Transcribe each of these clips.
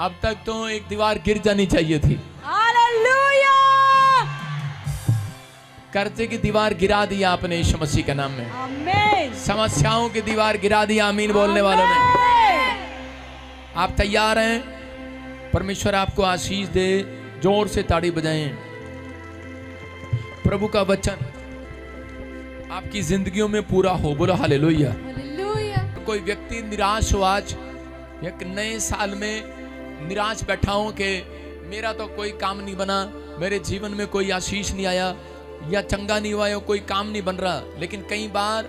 अब तक तो एक दीवार गिर जानी चाहिए थी। हालेलुया। कर्जे की दीवार गिरा दी आपने यीशु मसीह के नाम में। आमीन। समस्याओं की दीवार गिरा दी आमीन बोलने वालों ने। आप तैयार हैं? परमेश्वर आपको आशीष दे। जोर से ताड़ी बजाएं। प्रभु का वचन आपकी जिंदगियों में पूरा हो। बोलो हालेलुया। हालेलुया। कोई व्यक्ति निराश हो आज, एक नए साल में निराश बैठा हो कि मेरा तो कोई काम नहीं बना, मेरे जीवन में कोई आशीष नहीं आया, या चंगा नहीं हुआ, या कोई काम नहीं बन रहा। लेकिन कई बार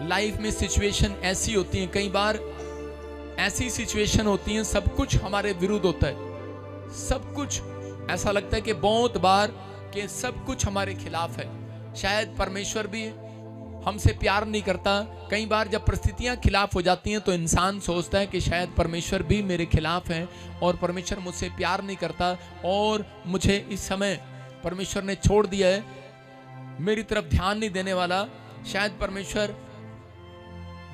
लाइफ में सिचुएशन ऐसी होती है, कई बार ऐसी सिचुएशन होती है, सब कुछ हमारे विरुद्ध होता है। सब कुछ ऐसा लगता है कि बहुत बार कि सब कुछ हमारे खिलाफ है। शायद परमेश्वर भी हमसे प्यार नहीं करता। कई बार जब परिस्थितियां खिलाफ हो जाती हैं तो इंसान सोचता है कि शायद परमेश्वर भी मेरे खिलाफ है और परमेश्वर मुझसे प्यार नहीं करता और मुझे इस समय परमेश्वर ने छोड़ दिया है, मेरी तरफ ध्यान नहीं देने वाला। शायद परमेश्वर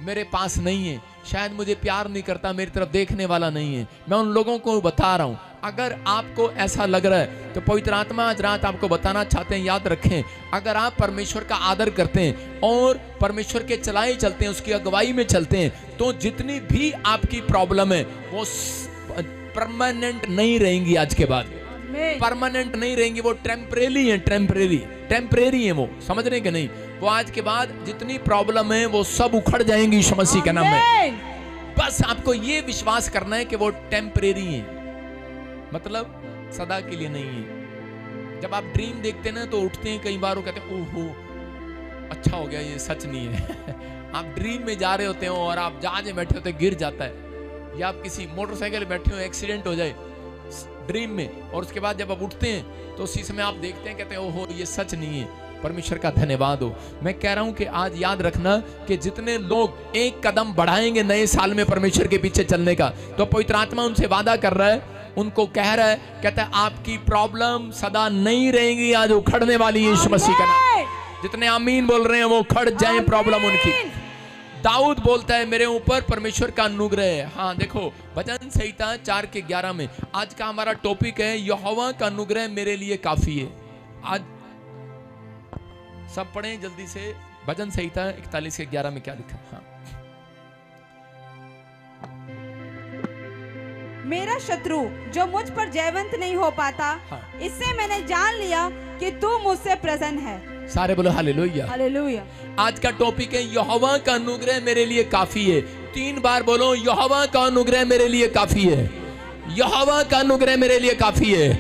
मेरे पास नहीं है, शायद मुझे प्यार नहीं करता, मेरी तरफ देखने वाला नहीं है। मैं उन लोगों को बता रहा हूं, अगर आपको ऐसा लग रहा है तो पवित्र आत्मा आज रात आपको बताना चाहते हैं, याद रखें, अगर आप परमेश्वर का आदर करते हैं और परमेश्वर के चलाए चलते हैं, उसकी अगुवाई में चलते हैं, तो जितनी भी आपकी प्रॉब्लम है वो परमानेंट नहीं रहेंगी। आज के बाद परमानेंट नहीं रहेंगी, वो टेम्परेरी है। टेम्परेरी है वो, समझ रहे हैं कि नहीं? वो आज के बाद जितनी प्रॉब्लम है वो सब उखड़ जाएंगी यीशु मसीह के नाम में। बस आपको ये विश्वास करना है कि वो टेम्परेरी है, मतलब सदा के लिए नहीं है। जब आप ड्रीम देखते हैं ना तो उठते हैं, कई बार वो कहते हैं ओहो अच्छा हो गया, ये सच नहीं है। आप ड्रीम में जा रहे होते हो और आप जहाज में बैठे होते गिर जाता है, या आप किसी मोटरसाइकिल बैठे हो एक्सीडेंट हो जाए ड्रीम में, और उसके बाद जब आप उठते हैं तो उसी समय आप देखते हैं, कहते हैं ओहो ये सच नहीं है। परमेश्वर का धन्यवाद हो। मैं कह रहा हूं कि आज याद रखना कि जितने लोग एक कदम बढ़ाएंगे नए साल में परमेश्वर के पीछे चलने का, तो पवित्र आत्मा उनसे वादा कर रहा है, उनको कह रहा है, कहता है आपकी प्रॉब्लम सदा नहीं रहेंगी, आज उखड़ने वाली है यीशु मसीह का नाम। जितने आमीन बोल रहे हैं वो उखड़ जाए प्रॉब्लम उनकी। दाऊद बोलता है मेरे ऊपर परमेश्वर का अनुग्रह है। हाँ देखो, भजन संहिता 4:11 में आज का हमारा टॉपिक है यहोवा का अनुग्रह मेरे लिए काफी है। आज सब पढ़ें जल्दी से, भजन संहिता 41:11 में क्या लिखा? हाँ, मेरा शत्रु जो मुझ पर जयवंत नहीं हो पाता, हाँ। इससे मैंने जान लिया कि तू मुझसे प्रसन्न है। सारे बोलो हालेलुया। हालेलुया। आज का टॉपिक है यहोवा का अनुग्रह मेरे लिए काफी है। 3 बार बोलो यहोवा का अनुग्रह मेरे लिए काफी है। यहोवा का अनुग्रह मेरे लिए काफी है।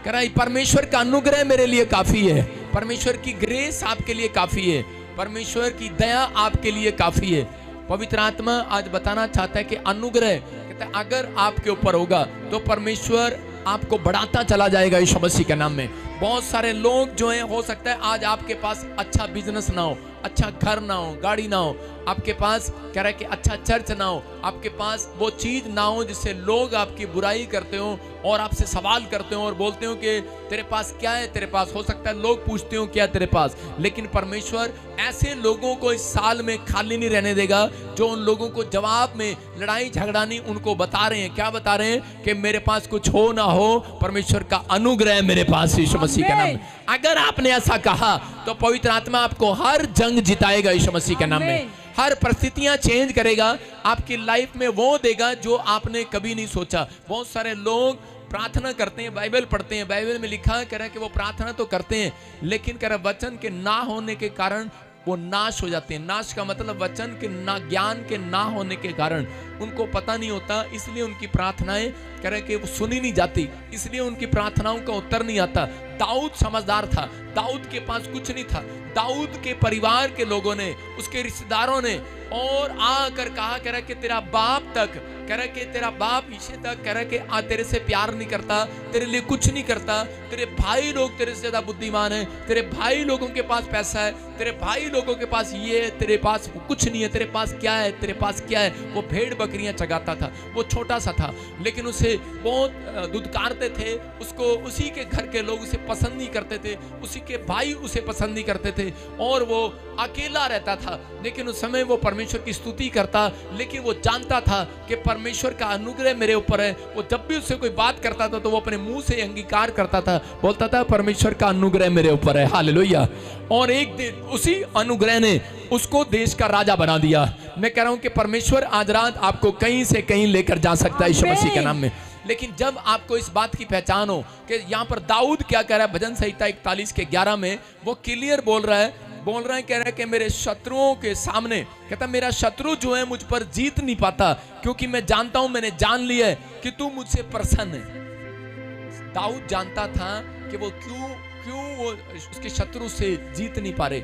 कह रहा है परमेश्वर का अनुग्रह मेरे लिए काफी है। परमेश्वर की ग्रेस आपके लिए काफी है। परमेश्वर की दया आपके लिए काफी है। पवित्र आत्मा आज बताना चाहता है कि अनुग्रह, कहता है अगर आपके ऊपर होगा तो परमेश्वर आपको बढ़ाता चला जाएगा यीशु मसीह के नाम में। बहुत सारे लोग जो हैं, हो सकता है आज आपके पास अच्छा बिजनेस ना हो, अच्छा घर ना हो, गाड़ी ना हो, आपके पास कह रहा है कि अच्छा चर्च ना हो, आपके पास वो चीज ना हो जिससे लोग आपकी बुराई करते हो और आपसे सवाल करते हो और बोलते हो कि तेरे पास क्या है, तेरे पास हो सकता है लोग पूछते हो क्या तेरे पास। लेकिन परमेश्वर ऐसे लोगों को इस साल में खाली नहीं रहने देगा जो उन लोगों को जवाब में लड़ाई झगड़ा नहीं, उनको बता रहे हैं, क्या बता रहे हैं कि मेरे पास कुछ हो ना हो, परमेश्वर का अनुग्रह मेरे पास यीशु मसीह के नाम में। अगर आपने ऐसा कहा तो पवित्र आत्मा आपको हर जंग जिताएगा यीशु मसीह के नाम में। हर परिस्थितियां चेंज करेगा, आपकी लाइफ में वो देगा जो आपने कभी नहीं सोचा। बहुत सारे लोग प्रार्थना करते हैं, बाइबल पढ़ते हैं, बाइबल में लिखा है, कह रहा है कि वो प्रार्थना तो करते हैं लेकिन कह रहा वचन के ना होने के कारण वो नाश हो जाते हैं। नाश का मतलब वचन के ना, ज्ञान के ना होने के कारण उनको पता नहीं होता, इसलिए उनकी प्रार्थनाएं कह रहे कि वो सुनी नहीं जाती, इसलिए उनकी प्रार्थनाओं का उत्तर नहीं आता। दाऊद समझदार था, दाऊद के पास कुछ नहीं था, दाऊद के परिवार के लोगों ने, उसके रिश्तेदारों ने और आकर कहा, कह रहा कि तेरा बाप तक, कह रहा कि तेरा बाप इसे तक कह रहा कि तेरे से प्यार नहीं करता, तेरे लिए कुछ नहीं करता, तेरे भाई लोग तेरे से ज्यादा बुद्धिमान है, तेरे भाई लोगों के पास पैसा है, तेरे भाई लोगों के पास ये है, तेरे पास कुछ नहीं है, तेरे पास क्या है, तेरे पास क्या है। वो भेड़ बकरियां चगाता था, वो छोटा सा था लेकिन उसे बहुत दुदकारते थे, उसको उसी के घर के लोग उसे पसंद नहीं करते थे, उसी के भाई उसे पसंद नहीं करते थे और वो अकेला रहता था। लेकिन उस समय वो परमेश्वर परमेश्वर की स्तुति करता, लेकिन वो जानता था कि परमेश्वर का अनुग्रह मेरे ऊपर है। वो जब भी उससे कोई बात करता था तो वो अपने मुंह से अंगीकार करता था, बोलता था परमेश्वर का अनुग्रह मेरे ऊपर है, हालेलुया। और एक दिन उसी अनुग्रह ने उसको देश का राजा बना दिया। मैं कह रहा हूं कि परमेश्वर आज रात आपको कहीं से कहीं लेकर जा सकता है यीशु मसीह के नाम में। लेकिन जब आपको इस बात की पहचान हो कि यहाँ पर दाऊद क्या कह रहा है, भजन संहिता 41 के 11 में वो क्लियर बोल रहा है, कह रहा है कि मेरे शत्रुओं के सामने, कहता मेरा शत्रु जो है मुझ पर जीत नहीं पाता, क्योंकि मैं जानता हूं, मैंने जान लिया है कि तू मुझसे प्रसन्न है। दाऊद जानता था कि वो क्यों वो उसके शत्रु से जीत नहीं पा रहे,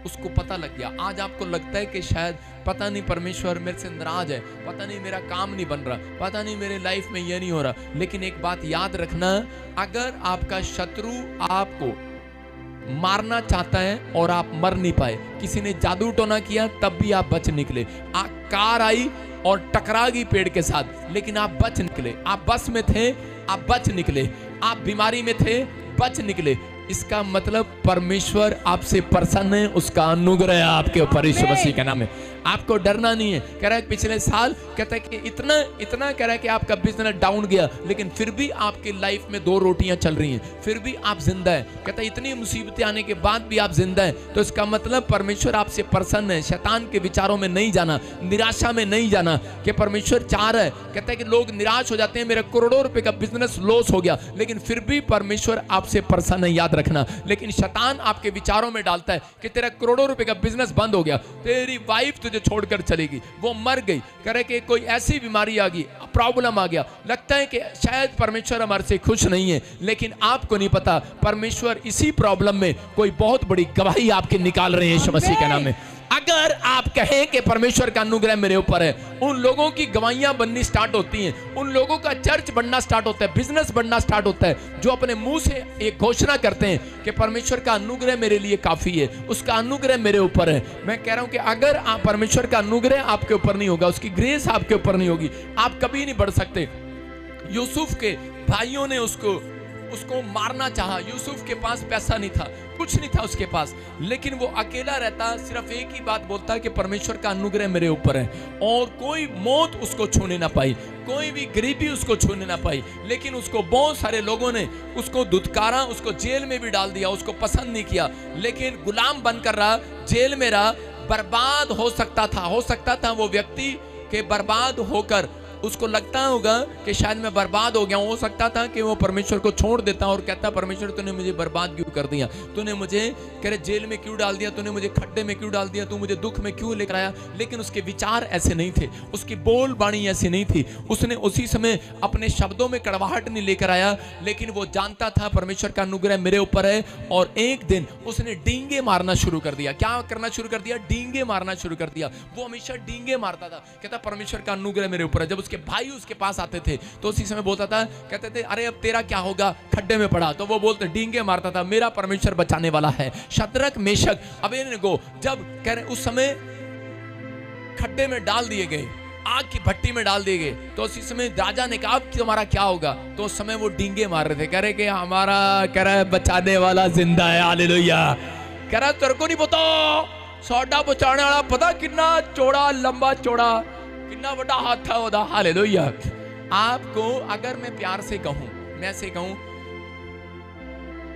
उसको पता लग गया। आज आपको लगता है कि शायद पता नहीं परमेश्वर मेरे से नाराज है, पता नहीं मेरा काम नहीं बन रहा, पता नहीं मेरे लाइफ में ये नहीं हो रहा, लेकिन एक बात याद रखना, अगर आपका शत्रु आपको मारना चाहता है और आप मर नहीं पाए, किसी ने जादू टोना किया तब भी आप बच निकले, कार आई और टकरा गई पेड़ के साथ लेकिन आप बच निकले, आप बस में थे आप बच निकले, आप बीमारी में थे बच निकले, इसका मतलब परमेश्वर आपसे प्रसन्न है, उसका अनुग्रह आपके ऊपर यीशु मसीह के नाम में। आपको डरना नहीं है। कह रहा है पिछले साल कहता है कि इतना कह रहा है कि आपका बिजनेस डाउन गया, लेकिन फिर भी आपकी लाइफ में 2 रोटियां चल रही हैं, फिर भी आप जिंदा है। कहता है इतनी मुसीबतें आने के बाद भी आप जिंदा है, तो इसका मतलब परमेश्वर आपसे प्रसन्न है। शैतान के विचारों में नहीं जाना, निराशा में नहीं जाना, कि परमेश्वर चाह रहा है। कहता है कि लोग निराश हो जाते हैं, मेरा करोड़ों रुपए का बिजनेस लॉस हो गया, लेकिन फिर भी परमेश्वर आपसे प्रसन्न है, याद रखना। लेकिन शैतान आपके विचारों में डालता है कि तेरा करोड़ों रुपए का बिजनेस बंद हो गया, तेरी वाइफ तुझे छोड़कर चलेगी, वो मर गई, करे कि कोई ऐसी बीमारी आ गई, प्रॉब्लम आ गया, लगता है कि शायद परमेश्वर हमारे से खुश नहीं है, लेकिन आपको नहीं पता परमेश्वर इसी प्रॉब्लम में कोई बहुत बड़ी गवाही आपके निकाल रहे हैं यीशु मसीह के नाम में। अगर आप कहें कि परमेश्वर का अनुग्रह मेरे ऊपर है, उन लोगों की गवाहियां बननी स्टार्ट होती हैं, उन लोगों का चर्च बनना स्टार्ट होता है, बिजनेस बनना स्टार्ट होता है, जो अपने मुंह से एक घोषणा करते हैं कि परमेश्वर का अनुग्रह मेरे लिए काफी है, उसका अनुग्रह मेरे ऊपर है। मैं कह रहा हूं कि अगर आप परमेश्वर का अनुग्रह आपके ऊपर नहीं होगा, उसकी ग्रेस आपके ऊपर नहीं होगी, आप कभी नहीं बढ़ सकते। यूसुफ के भाइयों ने उसको मारना चाहा, यूसुफ के पास पैसा नहीं था, कुछ नहीं था उसके पास, लेकिन वो अकेला रहता, सिर्फ एक ही बात बोलता कि परमेश्वर का अनुग्रह मेरे ऊपर है, और कोई मौत उसको छूने ना पाई, कोई भी गरीबी उसको छूने ना पाई। लेकिन उसको बहुत सारे लोगों ने उसको धुतकारा, उसको जेल में भी डाल दिया, उसको पसंद नहीं किया, लेकिन गुलाम बनकर रहा, जेल में रहा, बर्बाद हो सकता था वो व्यक्ति के बर्बाद होकर उसको लगता होगा कि शायद मैं बर्बाद हो गया हूं। हो सकता था कि वो परमेश्वर को छोड़ देता और कहता परमेश्वर तूने मुझे बर्बाद क्यों कर दिया, तूने मुझे करे जेल में क्यों डाल दिया, तूने मुझे खड्डे में क्यों डाल दिया, तू मुझे दुख में क्यों लेकर आया। लेकिन उसके विचार ऐसे नहीं थे, उसकी बोल बाणी ऐसी नहीं थी, उसने उसी समय अपने शब्दों में कड़वाहट नहीं लेकर आया, लेकिन वो जानता था परमेश्वर का अनुग्रह मेरे ऊपर है। और एक दिन उसने डींगे मारना शुरू कर दिया। क्या करना शुरू कर दिया? डींगे मारना शुरू कर दिया। वो हमेशा डींगे मारता था, कहता परमेश्वर का अनुग्रह मेरे ऊपर है। जब भाई उसके पास आते थे तो उसी समय बोलता था, कहते थे अरे अब तेरा क्या होगा, खड्डे में पड़ा, तो वो बोलते डींगे मारता था, मेरा परमेश्वर बचाने वाला है। शद्रक मेशक अबेदनगो जब कह रहे उस समय खड्डे में डाल दिए गए, आग की भट्टी में डाल दिए गए, तो उसी समय राजा ने कहा तुम्हारा क्या होगा, तो उस समय वो डींगे मार रहे थे, कह रहे कि हमारा कह रहा है बचाने वाला जिंदा है, हालेलुया। कह रहा तेरे को नहीं पता साडा बचाने वाला पता कितना चौड़ा, लंबा चौड़ा, कितना बड़ा हाथ था ओदा, हालेलुया। आपको अगर मैं प्यार से कहूं, मैं से कहूं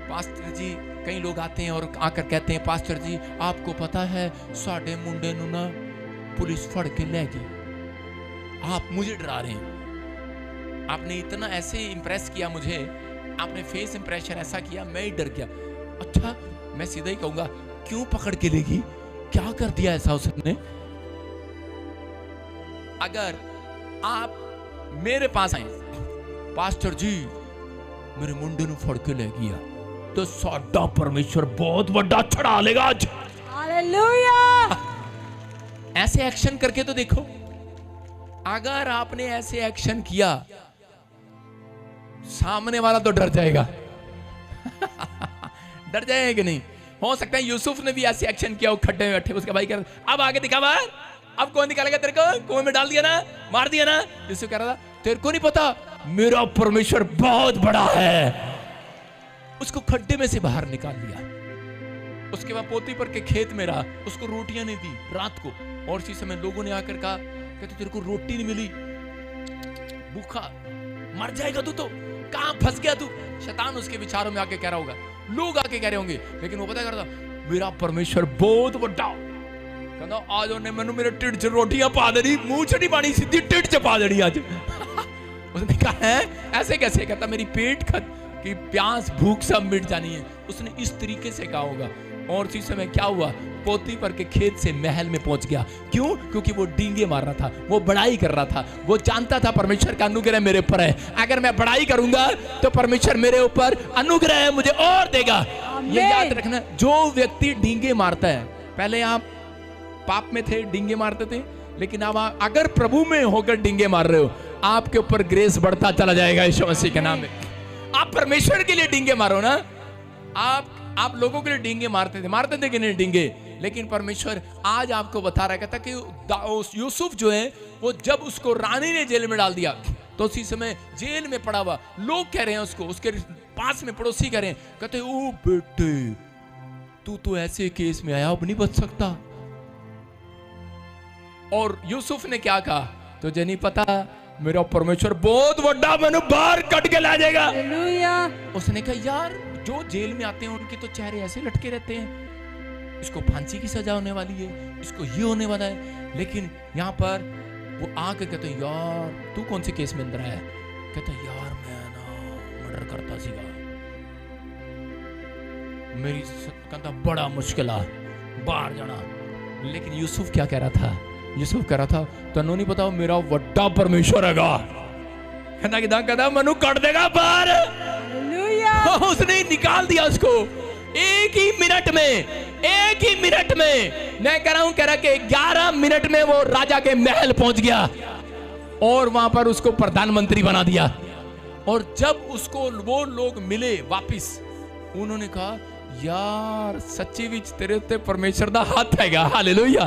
पास्टर जी, कई लोग आते हैं और आकर कहते हैं पास्टर जी आपको पता है साडे मुंडे नु ना पुलिस फड़ के ले गई, आप मुझे डरा रहे हैं। आपने इतना ऐसे इंप्रेस किया मुझे, आपने फेस इंप्रेशन ऐसा किया, मैं ही डर गया। अच्छा, मैं सीधा ही कहूंगा क्यों पकड़ के लेगी, क्या कर दिया ऐसा उसने? अगर आप मेरे पास आए पास्टर जी मेरे मुंडे नु फड़ के ले गया, तो साडा परमेश्वर बहुत बड़ा चढ़ा लेगा आज, हालेलुया। ऐसे एक्शन करके तो देखो। अगर आपने ऐसे एक्शन किया, सामने वाला तो डर जाएगा डर जाएगा कि नहीं? हो सकता है यूसुफ ने भी ऐसे एक्शन किया, वो खड्डे में बैठे, उसका भाई कह रहा अब आगे दिखा बाहर, अब कौन निकालेगा तेरे को, कुएं में डाल दिया ना, मार दिया ना। यूसुफ कह रहा था तेरे को नहीं पता मेरा परमेश्वर बहुत बड़ा है। उसको खड्डे में से बाहर निकाल लिया। उसके बाद पोतीपर के खेत में रहा, उसको रोटियां नहीं दी रात को, और इसी समय लोगों ने आकर कहा कहते तेरे को रोटी नहीं मिली, भूखा मर जाएगा तू, तो कहां फंस गया तू। शैतान उसके विचारों में आके कह रहा होगा, लोग आके कह रहे होंगे, लेकिन वो पता करता मेरा परमेश्वर बहुत बड़ा, कहता आज उन्हें मैंने मेरे टिड च रोटियां पा देनी, मुंह च नहीं पानी, सीधी टिड च पा देनी आज। उसने कहा है ऐसे कैसे, कहता मेरी पेट की प्यास भूख सब मिट जानी है। उसने इस तरीके से कहा होगा। और उसी समय क्या हुआ, पोतीफर के खेत से महल में पहुंच गया। क्यों? क्योंकि वो डींगे मार रहा था, वो बड़ाई कर रहा था, वो जानता था परमेश्वर का अनुग्रह मेरे ऊपर है, अगर मैं बड़ाई करूंगा तो परमेश्वर मेरे ऊपर अनुग्रह है, मुझे और देगा। ये याद रखना, जो व्यक्ति डींगे मारता है, पहले आप पाप में थे, डींगे मारते थे, लेकिन अब अगर प्रभु में होकर डींगे मार रहे हो, आपके ऊपर ग्रेस बढ़ता चला जाएगा यीशु मसीह के नाम में। आप परमेश्वर के लिए डींगे मारो ना। आप लोगों के लिए डींगे मारते थे कि नहीं डींगे, लेकिन परमेश्वर आज आपको बता रहा कहता कि यूसुफ जो है, वो जब उसको रानी ने जेल में डाल दिया तो उसी समय जेल में पड़ा हुआ, लोग कह रहे हैं उसको, उसके पास में पड़ोसी कह रहे हैं, कहते ओ बेटे तू तो ऐसे केस में आया, अब नहीं बच सकता। और यूसुफ ने क्या कहा, तुझे नहीं पता मेरा परमेश्वर बहुत बड़ा, मैंने बाहर कट के ला जाएगा। उसने कहा यार जो जेल में आते हैं उनके तो चेहरे ऐसे लटके रहते हैं, इसको फांसी की सजा होने वाली है, इसको ये होने वाला है, लेकिन यहाँ पर वो आके कहते यार तू कौन से केस में अंदर आया? कहता यार मैं ना मर्डर करता सीगा, मेरी कहता बड़ा मुश्किल आ बाहर जाना। लेकिन यूसुफ क्या कह रहा था? यूसुफ कह रहा था तन्नू नहीं पता मेरा वड्डा परमेश्वर हैगा, कहता मनु कट देगा बाहर। उसने निकाल दिया उसको एक ही मिनट में। मैं कह रहा हूं, कह रहा कि 11 मिनट में वो राजा के महल पहुंच गया और वहां पर उसको प्रधानमंत्री बना दिया। और जब उसको वो लोग मिले वापिस, उन्होंने कहा यार सच्ची विच तेरे उत्ते परमेश्वर दा हाथ हैगा। हालेलुया,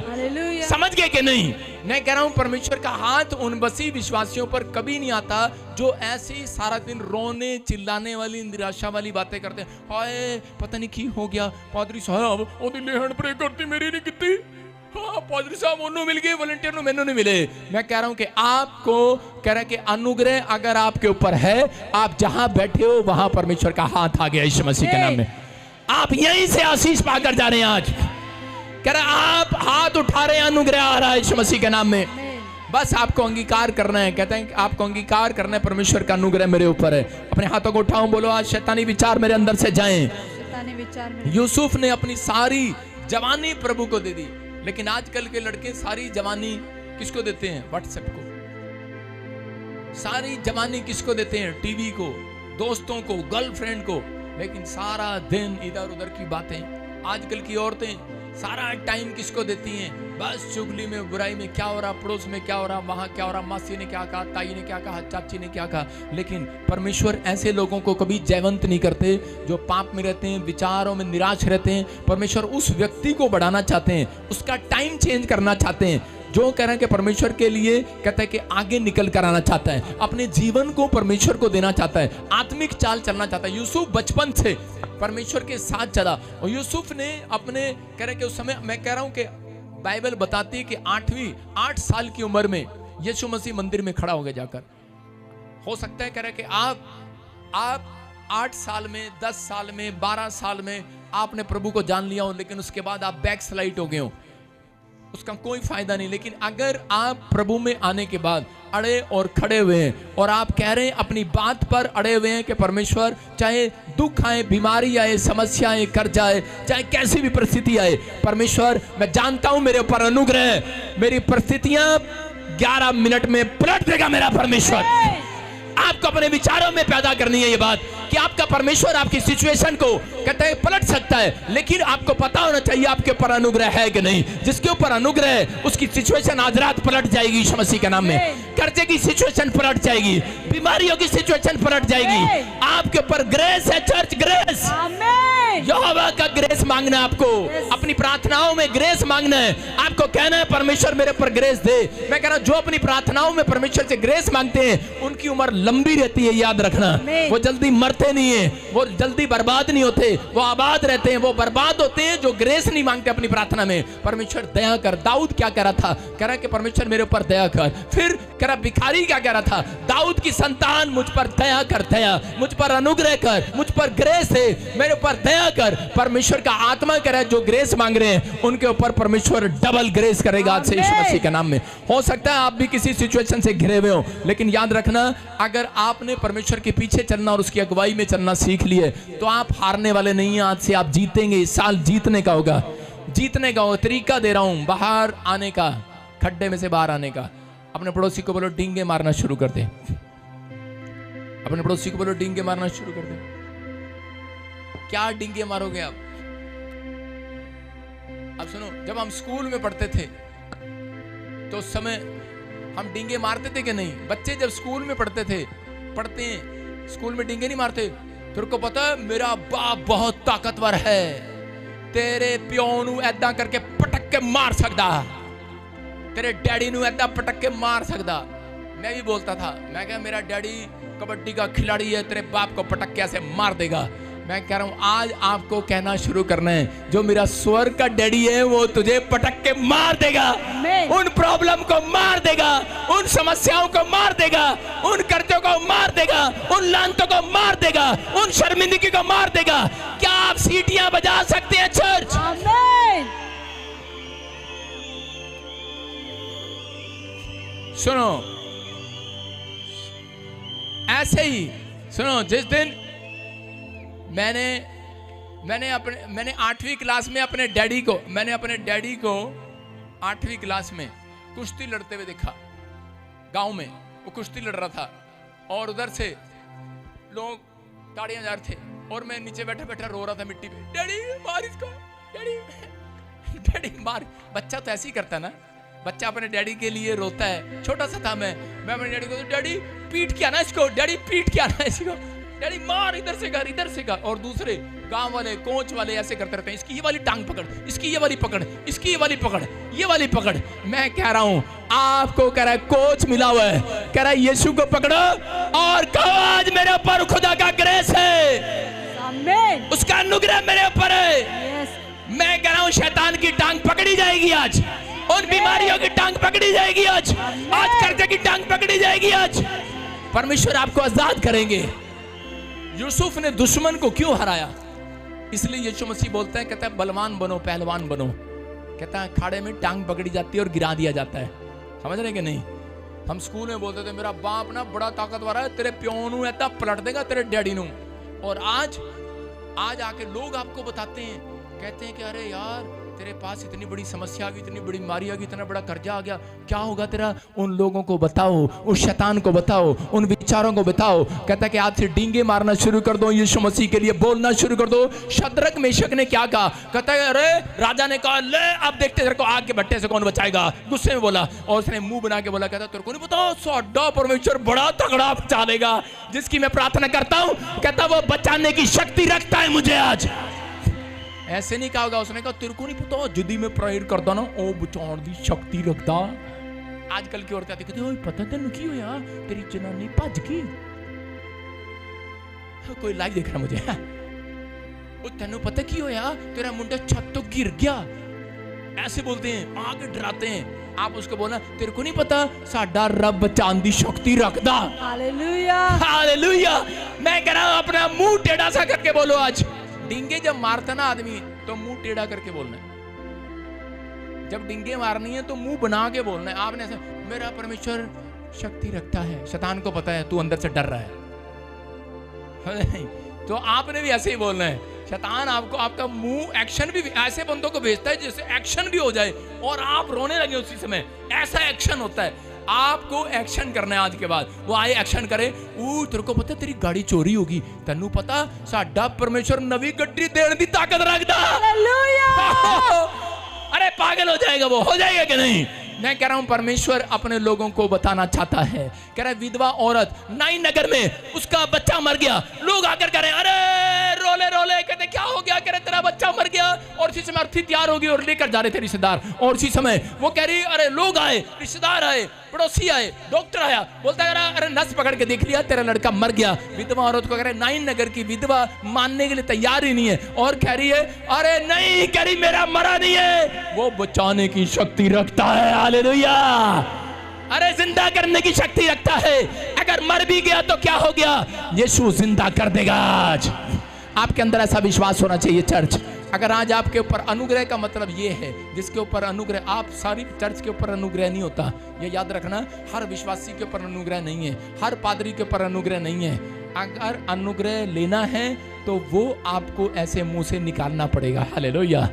समझ गए कि नहीं? मैं कह रहा हूं परमेश्वर का हाथ उन बसी विश्वासियों पर कभी नहीं आता जो ऐसे ही सारा दिन रोने चिल्लाने वाली निराशा वाली बातें करते हैं। हाय पता नहीं की हो गया, पादरी साहब ओदी लेहन प्रे करती मेरी नहीं कितनी, हाँ पादरी साहब उन्होंने मिल गए, वॉलंटियर नो मैंने नहीं मिले। मैं कह रहा हूं कि आपको कह रहा है कि अनुग्रह अगर आपके ऊपर है, आप जहां बैठे हो वहां परमेश्वर का हाथ आ गया यीशु मसीह के नाम में। आप यहीं से आशीष पाकर जा रहे हैं। आज कह रहा आप हाथ उठा रहे हैं, अनुग्रह आ रहा है यीशु मसीह के नाम में। बस आपको अंगीकार करना है। कहते हैं कि आपको अंगीकार करना है, परमेश्वर का अनुग्रह मेरे ऊपर है। अपने हाथों को उठाओ, बोलो आज शैतानी विचार मेरे अंदर से जाएं। यूसुफ ने अपनी सारी जवानी प्रभु को दे दी, लेकिन आजकल के लड़के सारी जवानी किसको देते हैं? व्हाट्सएप को। सारी जवानी किसको देते हैं? टीवी को, दोस्तों को, गर्लफ्रेंड को। लेकिन सारा दिन इधर उधर की बातें। आजकल की औरतें सारा टाइम किसको देती हैं? बस चुगली में, बुराई में, क्या हो रहा पड़ोस में, क्या हो रहा वहां, क्या हो रहा मासी ने क्या कहा, ताई ने क्या कहा, चाची ने क्या कहा। लेकिन परमेश्वर ऐसे लोगों को कभी जयवंत नहीं करते जो पाप में रहते हैं, विचारों में निराश रहते हैं। परमेश्वर उस व्यक्ति को बढ़ाना चाहते हैं, उसका टाइम चेंज करना चाहते हैं, जो कह रहे हैं कि परमेश्वर के लिए कहता है कि आगे निकल कर आना चाहता है, अपने जीवन को परमेश्वर को देना चाहता है, आत्मिक चाल चलना चाहता है। यूसुफ बचपन से परमेश्वर के साथ चला और यूसुफ ने अपने कह रहे कि उस समय, मैं कह रहा हूं कि बाइबल बताती है कि 8 साल की उम्र में यीशु मसीह मंदिर में खड़ा हो गया जाकर। हो सकता है कह रहे कि आप 8 साल में, 10 साल में, 12 साल में आपने प्रभु को जान लिया हो, लेकिन उसके बाद आप बैक स्लाइड हो गए हो, उसका कोई फायदा नहीं। लेकिन अगर आप प्रभु में आने के बाद अड़े और खड़े हुए हैं और आप कह रहे हैं, अपनी बात पर अड़े हुए हैं कि परमेश्वर चाहे दुख आए, बीमारी आए, समस्या आए, कर्जा आए, चाहे कैसी भी परिस्थिति आए, परमेश्वर मैं जानता हूं मेरे ऊपर अनुग्रह, मेरी परिस्थितियां 11 मिनट में पलट देगा मेरा परमेश्वर। आपको अपने विचारों में पैदा करनी है ये बात कि आपका परमेश्वर आपकी सिचुएशन को कहता है पलट सकता है, लेकिन आपको पता होना चाहिए आपके ऊपर अनुग्रह है कि नहीं। जिसके ऊपर अनुग्रह है उसकी सिचुएशन आज रात पलट जाएगी यीशु मसीह के नाम में। कर्जे की सिचुएशन पलट जाएगी, बीमारियों की सिचुएशन पलट जाएगी। आपके ऊपर ग्रेस है चर्च, ग्रेस। यहोवा का ग्रेस मांगना है आपको। अपनी प्रार्थनाओं में ग्रेस मांगना है आपको। कहना है परमेश्वर मेरे पर ग्रेस दे। मैं कह रहा हूं जो अपनी प्रार्थनाओं में परमेश्वर से ग्रेस मांगते हैं उनकी उम्र लंबी रहती है, याद रखना। वो जल्दी मरते नहीं है, वो जल्दी बर्बाद नहीं होते, वो आबाद रहते हैं। वो बर्बाद होते हैं जो ग्रेस नहीं मांगते अपनी प्रार्थना में। परमेश्वर दया कर। दाऊद क्या कह रहा था? कह रहा कि परमेश्वर मेरे ऊपर दया कर। फिर कह रहा भिखारी क्या कह रहा था? दाऊद की संतान मुझ पर दया कर, दया मुझ पर अनुग्रह कर, मुझ पर ग्रेस है, मेरे ऊपर दया कर। परमेश्वर का आत्मा कह रहा है जो ग्रेस मांग रहे हैं उनके ऊपर परमेश्वर डबल ग्रेस करेगा आज से यीशु मसीह के नाम में। हो सकता है आप भी किसी सिचुएशन से घिरे हुए हो, लेकिन याद रखना अगर आपने परमेश्वर के पीछे चलना और उसकी अगुवाई में चलना सीख लिए तो आप हारने वाले नहीं हैं। आज से आप जीतेंगे। इस साल जीतने का होगा, जीतने का होगा। तरीका दे रहा हूं बाहर आने का, खड्डे में से बाहर आने का। अपने पड़ोसी को बोलो डींगे मारना शुरू कर दे। अपने पड़ोसी को बोलो डींगे मारना शुरू कर दे। क्या डींगे मारोगे आप? अब सुनो, जब हम स्कूल में पढ़ते थे तो उस समय हम डींगे मारते थे कि नहीं? बच्चे जब स्कूल में पढ़ते हैं, स्कूल में डींगे नहीं मारते। तेरे को पता है मेरा बाप बहुत ताकतवर है, तेरे प्यो नू ऐदा करके पटक के मार सकदा, तेरे डैडी नू ऐदा पटक के मार सकदा। मैं भी बोलता था, मैं कहा मेरा डैडी कबड्डी का खिलाड़ी है, तेरे बाप को पटक के ऐसे मार देगा। मैं कह रहा हूं आज आपको कहना शुरू करना है जो मेरा स्वर्ग का डैडी है वो तुझे पटक के मार देगा। उन प्रॉब्लम को मार देगा, उन समस्याओं को मार देगा, उन कर्जों को मार देगा, उन लानतों को मार देगा, उन शर्मिंदगी को मार देगा। क्या आप सीटियां बजा सकते हैं चर्च? आमीन। सुनो, ऐसे ही सुनो, जिस दिन मैंने 8वीं क्लास में अपने डैडी को 8वीं क्लास में कुश्ती लड़ते हुए देखा। गांव में वो कुश्ती लड़ रहा था और उधर से लोग ताड़ियां जा रहे थे और मैं नीचे बैठा बैठा रो रहा था मिट्टी पे। डैडी मार इसको, डैडी डैडी मार। बच्चा तो ऐसे ही करता है ना, बच्चा अपने डैडी के लिए रोता है। छोटा सा था मैं अपने डैडी को, डैडी पीट के आना इसको, डैडी पीट के आना इसको, डैडी मार, इधर से कर, इधर से कर। और दूसरे गांव वाले, कोच वाले ऐसे करते रहते हैं, इसकी ये वाली टांग पकड़, इसकी ये वाली पकड़, इसकी ये वाली पकड़, ये वाली पकड़। मैं कह रहा हूं आपको कह रहा है कोच मिला हुआ है, कह रहा है यीशु को पकड़ो और कहो आज मेरे ऊपर खुदा का ग्रेस है, आमीन, उसका अनुग्रह मेरे ऊपर है। यस, मैं कह रहा हूं शैतान की टांग पकड़ी जाएगी आज, उन बीमारियों की टांग पकड़ी जाएगी आज कर्जे की टांग पकड़ी जाएगी आज। परमेश्वर आपको आजाद करेंगे। यूसुफ ने दुश्मन को क्यों हराया? इसलिए यीशु मसीह बोलता है, कहता है बलवान बनो, पहलवान बनो। कहता है खाड़े में टांग पकड़ी जाती है और गिरा दिया जाता है। समझ रहे कि नहीं? हम स्कूल में बोलते थे मेरा बाप ना बड़ा ताकतवर है, तेरे प्यो नू ऐसा पलट देगा, तेरे डैडी नू। और आज आके लोग आपको बताते हैं, कहते हैं कि अरे यार तेरे पास इतनी बड़ी समस्या आ गई, इतनी बड़ी बीमारी आ गई, इतना बड़ा कर्जा आ गया, क्या होगा तेरा? उन लोगों को बताओ, उस शैतान को बताओ, उन विचारों को बताओ। कहता है कि आज से डींगे मारना शुरू कर दो, यीशु मसीह के लिए बोलना शुरू कर दो। शद्रक मेशक ने क्या कहा? कहता है अरे राजा ने कहा ले अब देखते तेरे को आग के भट्टे से कौन बचाएगा। गुस्से में बोला और उसने मुंह बना के बोला, कहता तेरे को नहीं पता साडा परमेश्वर बड़ा तगड़ा बचा लेगा, जिसकी मैं प्रार्थना करता हूं। कहता वो बचाने की शक्ति रखता है मुझे आज। ऐसे नहीं कहा होगा, उसने कहा तेरे को नहीं पता जदी में प्रेयर करता ना ओ बचाने दी शक्ति रखता। आजकल की औरतें कहती ओए पता तेन की होया, तेरी जनानी भज गई। कोई लाइव देख रहा मुझे, ओ तेन पता की होया, तेरा मुंडा छत तो गिर गया। ऐसे बोलते हैं, आगे डराते हैं। आप उसको बोलना तेरे को नहीं पता साडा रब बचाने दी शक्ति रखता। Hallelujah, hallelujah. मैं कह रहा हूं अपना मुंह टेढ़ा सा करके बोलो आज। डिंगे जब मारता ना आदमी तो मुंह टेढ़ा करके बोलना है। जब डिंगे मारनी है तो मुंह बना के बोलना है। आपने ऐसे मेरा परमेश्वर शक्ति रखता है, शैतान को पता है तू अंदर से डर रहा है, तो आपने भी ऐसे ही बोलना है। शैतान आपको आपका मुंह एक्शन भी ऐसे बंदों को भेजता है जैसे एक्शन भी हो जाए और आप रोने लगे उसी समय। ऐसा एक्शन होता है। आपको एक्शन करना है आज के बाद। वो आए एक्शन करे, तेरे को पता तेरी गाड़ी चोरी होगी, तेनू पता साडा परमेश्वर नवी गड्डी देने की ताकत रखता। अरे पागल हो जाएगा वो, हो जाएगा कि नहीं? मैं कह रहा हूं परमेश्वर अपने लोगों को बताना चाहता है। कह रहा है विधवा औरत नाई नगर में उसका बच्चा मर गया, लोग आकर कह रहे हैं अरे रोले रोले कहते क्या हो गया, कह रहे तेरा बच्चा मर गया। और उसी समय अर्थी तैयार होगी और लेकर जा रहे थे रिश्तेदार। और उसी समय वो कह रही अरे लोग आए, रिश्तेदार आए, पड़ोसी आए, डॉक्टर आया, बोलता है अरे नस पकड़ के देख लिया तेरा लड़का मर गया। विधवा औरत को कह रहे नाइन नगर की विधवा मानने के लिए तैयार ही नहीं है और कह रही है अरे नहीं, कह रही मेरा मरा नहीं है, वो बचाने की शक्ति रखता है। हालेलुया। अरे जिंदा करने की शक्ति रखता है। अगर मर भी गया तो क्या हो गया, यीशु जिंदा कर देगा। आज आपके अंदर ऐसा विश्वास होना चाहिए चर्च। अगर आज आपके ऊपर अनुग्रह का मतलब ये है जिसके ऊपर अनुग्रह, आप सारी चर्च के ऊपर अनुग्रह नहीं होता, ये याद रखना। हर विश्वासी के ऊपर अनुग्रह नहीं है, हर पादरी के ऊपर अनुग्रह नहीं है। अगर अनुग्रह लेना है तो वो आपको ऐसे मुंह से निकालना पड़ेगा। हालेलुया।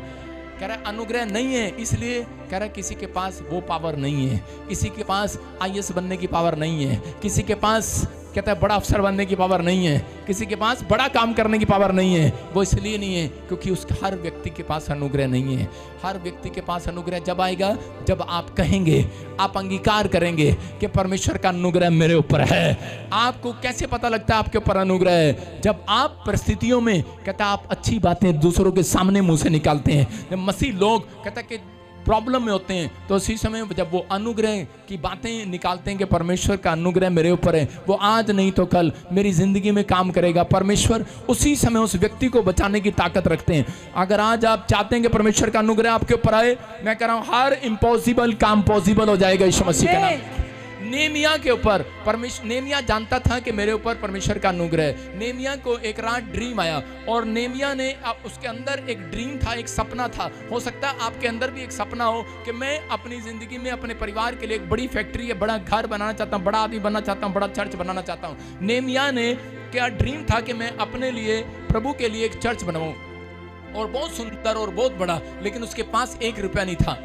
कह रहा है अनुग्रह नहीं है, इसलिए कह रहा है किसी के पास वो पावर नहीं है, किसी के पास आईएएस बनने की पावर नहीं है, किसी के पास कहता है बड़ा अफसर बनने की पावर नहीं है, किसी के पास बड़ा काम करने की पावर नहीं है। वो इसलिए नहीं है क्योंकि उस हर व्यक्ति के पास अनुग्रह नहीं है। हर व्यक्ति के पास अनुग्रह जब आएगा जब आप कहेंगे, आप अंगीकार करेंगे कि परमेश्वर का अनुग्रह मेरे ऊपर है। आपको कैसे पता लगता है आपके ऊपर अनुग्रह है? जब आप परिस्थितियों में कहता है आप अच्छी बातें दूसरों के सामने मुंह से निकालते हैं। जब मसीह लोग कहता है कि प्रॉब्लम में होते हैं तो उसी समय जब वो अनुग्रह की बातें निकालते हैं कि परमेश्वर का अनुग्रह मेरे ऊपर है, वो आज नहीं तो कल मेरी जिंदगी में काम करेगा। परमेश्वर उसी समय उस व्यक्ति को बचाने की ताकत रखते हैं। अगर आज आप चाहते हैं कि परमेश्वर का अनुग्रह आपके ऊपर आए, मैं कह रहा हूं हर इम्पॉसिबल काम पॉसिबल हो जाएगा यीशु मसीह के नाम। नेमिया के ऊपर नेमिया जानता था कि मेरे ऊपर परमेश्वर का अनुग्रह है। नेमिया को एक रात ड्रीम आया और नेमिया ने उसके अंदर एक ड्रीम था, एक सपना था। हो सकता है आपके अंदर भी एक सपना हो कि मैं अपनी जिंदगी में अपने परिवार के लिए एक बड़ी फैक्ट्री, बड़ा घर बनाना चाहता हूँ, बड़ा आदमी बनना चाहता हूँ, बड़ा चर्च बनाना चाहता हूँ। नेमिया ने क्या ड्रीम था कि मैं अपने लिए, प्रभु के लिए एक चर्च बनाऊं और बहुत सुंदर और बहुत बड़ा, लेकिन उसके पास 1 रुपया नहीं था,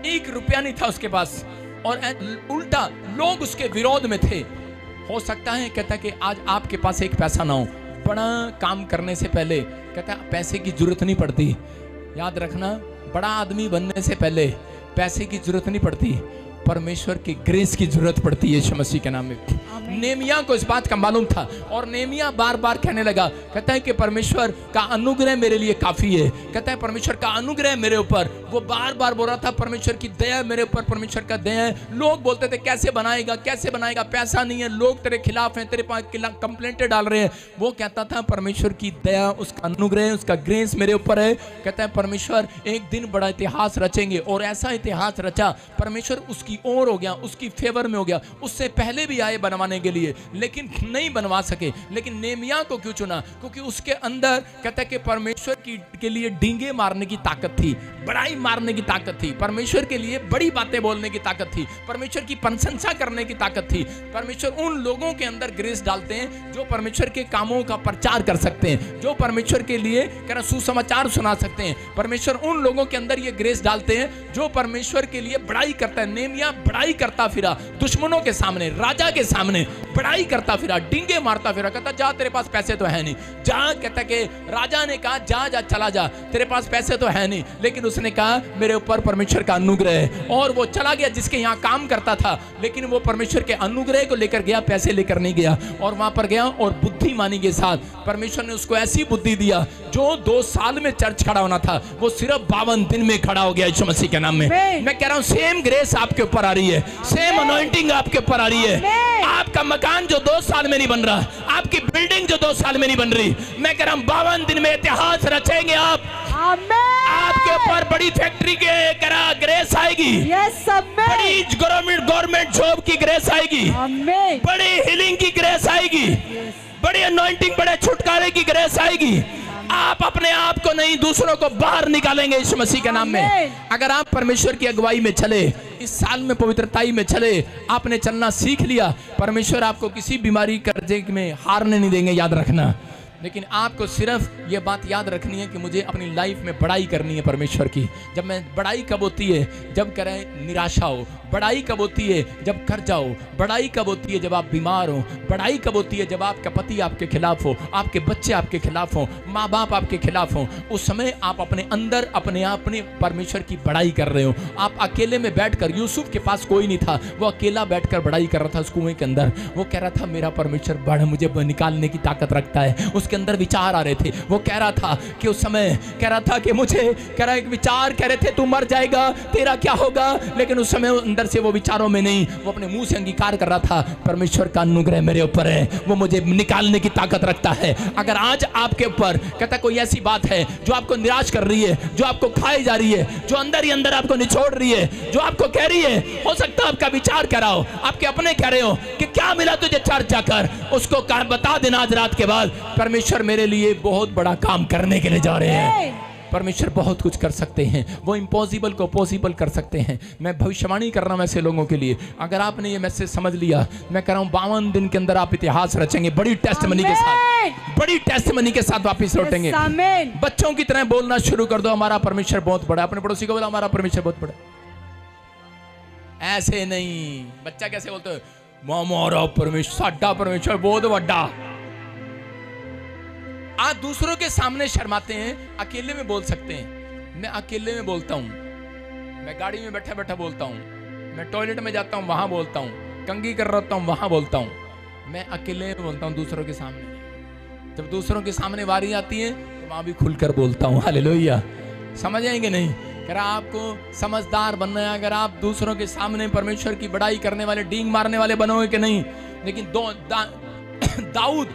1 रुपया नहीं था उसके पास। और उल्टा लोग उसके विरोध में थे। हो सकता है कहता है कि आज आपके पास एक पैसा ना हो, बड़ा काम करने से पहले कहता है पैसे की जरूरत नहीं पड़ती। याद रखना, बड़ा आदमी बनने से पहले पैसे की जरूरत नहीं पड़ती, परमेश्वर की ग्रेस की जरूरत पड़ती है यीशु मसीह के नाम में। नेमिया को इस बात का मालूम था और नेमिया बार बार कहने लगा, कहता है कि परमेश्वर का अनुग्रह मेरे लिए काफी है। कहता है परमेश्वर का अनुग्रह मेरे ऊपर, वो बार बार बोल रहा था परमेश्वर की दया मेरे ऊपर, परमेश्वर का दया है। लोग बोलते थे कैसे बनाएगा, कैसे बनाएगा, पैसा नहीं है, लोग तेरे खिलाफ हैं, तेरे पास कंप्लेंटें डाल रहे हैं। वो कहता था परमेश्वर की दया, उसका अनुग्रह, उसका ग्रेस मेरे ऊपर है। कहता है परमेश्वर एक दिन बड़ा इतिहास रचेंगे और ऐसा इतिहास रचा, परमेश्वर उसकी ओर हो गया, उसकी फेवर में हो गया। उससे पहले भी आए बनवाने के लिए लेकिन नहीं बनवा सके। लेकिन नेमिया को क्यों चुना? क्योंकि उसके अंदर कहता है कि परमेश्वर के लिए डींगे मारने की ताकत थी, बड़ाई मारने की ताकत थी, परमेश्वर के लिए बड़ी बातें बोलने की ताकत थी, परमेश्वर की प्रशंसा करने की ताकत थी। परमेश्वर उन लोगों के अंदर ग्रेस डालते हैं जो परमेश्वर के कामों का प्रचार कर सकते हैं, जो परमेश्वर के लिए कहना सुसमाचार सुना सकते हैं। परमेश्वर उन लोगों के अंदर ये ग्रेस डालते हैं जो परमेश्वर के लिए बड़ाई करता है। नेमिया बड़ाई करता फिरा, दुश्मनों के सामने, राजा के सामने बड़ाई करता फिरा, डींगे मारता फिरा। कहता जा तेरे पास पैसे तो है नहीं, जा। कहता कि राजा ने कहा जा जा चला जा, तेरे पास पैसे तो है नहीं, लेकिन उसने कहा मेरे ऊपर परमेश्वर का अनुग्रह है। और वो चला गया जिसके यहाँ काम करता था, लेकिन वो परमेश्वर के अनुग्रह को लेकर गया, पैसे लेकर नहीं गया। और वहां पर गया और बुद्धिमानी के साथ परमेश्वर ने उसको ऐसी बुद्धि दिया, जो 2 साल में चर्च खड़ा होना था वो सिर्फ 52 दिन में खड़ा हो गया यीशु मसीह के नाम में। मैं कह रहा हूं सेम ग्रेस आपके ऊपर आ रही है, सेम अनॉइंटिंग आपके ऊपर आ रही है। आपका मकान जो 2 साल में नहीं बन रहा, आपकी बिल्डिंग जो 2 साल में नहीं बन रही, मैं कह रहा हूं 52 दिन में इतिहास रचेंगे आप। आपके ऊपर बड़ी फैक्ट्री के करा ग्रेस आएगी, बड़ी गवर्नमेंट जॉब की ग्रेस आएगी, बड़ी हीलिंग की ग्रेस आएगी, बड़ी अनॉइंटिंग, बड़े छुटकारे की ग्रेस आएगी। आप अपने आप को नहीं, दूसरों को बाहर निकालेंगे यीशु मसीह के नाम में। अगर आप परमेश्वर की अगुवाई में चले, इस साल में पवित्रताई में चले, आपने चलना सीख लिया, परमेश्वर आपको किसी बीमारी कर्जे में हारने नहीं देंगे, याद रखना। लेकिन आपको सिर्फ ये बात याद रखनी है कि मुझे अपनी लाइफ में बड़ाई करनी है परमेश्वर की। जब मैं बड़ाई कब होती है? जब करें निराशा हो, बड़ाई कब होती है? जब कर जाओ। बड़ाई कब होती है? जब आप बीमार हो। बड़ाई कब होती है? जब आपका पति आपके खिलाफ हो, आपके बच्चे आपके खिलाफ हो, माँ बाप आपके खिलाफ हो। उस समय आप अपने अंदर अपने आप में परमेश्वर की बड़ाई कर रहे हो। आप अकेले में बैठकर, यूसुफ के पास कोई नहीं था, वो अकेला बैठकर बड़ाई कर रहा था उस कुएं के अंदर। वो कह रहा था मेरा परमेश्वर बड़ मुझे निकालने की ताकत रखता है। उसके अंदर विचार आ रहे थे। वो कह रहा था कि उस समय कह रहा था कि मुझे कह रहा एक विचार कह रहे थे तू मर जाएगा, तेरा क्या होगा, लेकिन उस समय अंदर से वो विचारों में नहीं, वो अपने मुंह से अंगीकार कर रहा था परमेश्वर का अनुग्रह मेरे ऊपर है, वो मुझे निकालने की ताकत रखता है। अगर आज आपके ऊपर कहता कोई ऐसी बात है जो आपको निराश कर रही है, जो आपको खाई जा रही है, जो अंदर ही अंदर आपको निचोड़ रही है, जो आपको कह रही है, हो सकता है आपका विचार कह रहा हो, आपके अपने कह रहे हो कि क्या मिला तुझे चर्च जाकर, उसको बता देना आज रात के बाद परमेश्वर मेरे लिए बहुत बड़ा काम करने के लिए जा रहे हैं। परमेश्वर बहुत कुछ कर सकते हैं, वो इम्पॉसिबल को पॉसिबल कर सकते हैं। मैं भविष्यवाणी कर रहा हूं ऐसे लोगों के लिए। अगर आपने ये मैसेज समझ लिया, मैं कह रहा हूं 52 दिन के अंदर आप इतिहास रचेंगे, बड़ी टेस्टमनी के साथ, बड़ी टेस्टमनी के साथ वापस लौटेंगे। बच्चों की तरह बोलना शुरू कर दो, हमारा परमेश्वर बहुत बड़ा। अपने पड़ोसी को बोला हमारा परमेश्वर बहुत बड़ा। ऐसे नहीं, बच्चा कैसे बोलते हो, हमारा परमेश्वर, साडा परमेश्वर बहुत बड़ा। आप दूसरों के सामने शर्माते हैं, अकेले में बोल सकते हैं। मैं अकेले में बोलता हूं, मैं गाड़ी में बैठा बैठा बोलता हूं, मैं टॉयलेट में जाता हूं वहां बोलता हूं, कंघी कर रहा हूं वहां बोलता हूं। मैं अकेले में बोलता हूं, दूसरों के सामने। जब दूसरों के सामने वारी आती है तो वहां भी खुलकर बोलता हूं। हालेलुया। समझ आएंगे नहीं? अगर आपको समझदार बनना है, अगर आप दूसरों के सामने परमेश्वर की बड़ाई करने वाले, डींग मारने वाले बनोगे कि नहीं। लेकिन दाऊद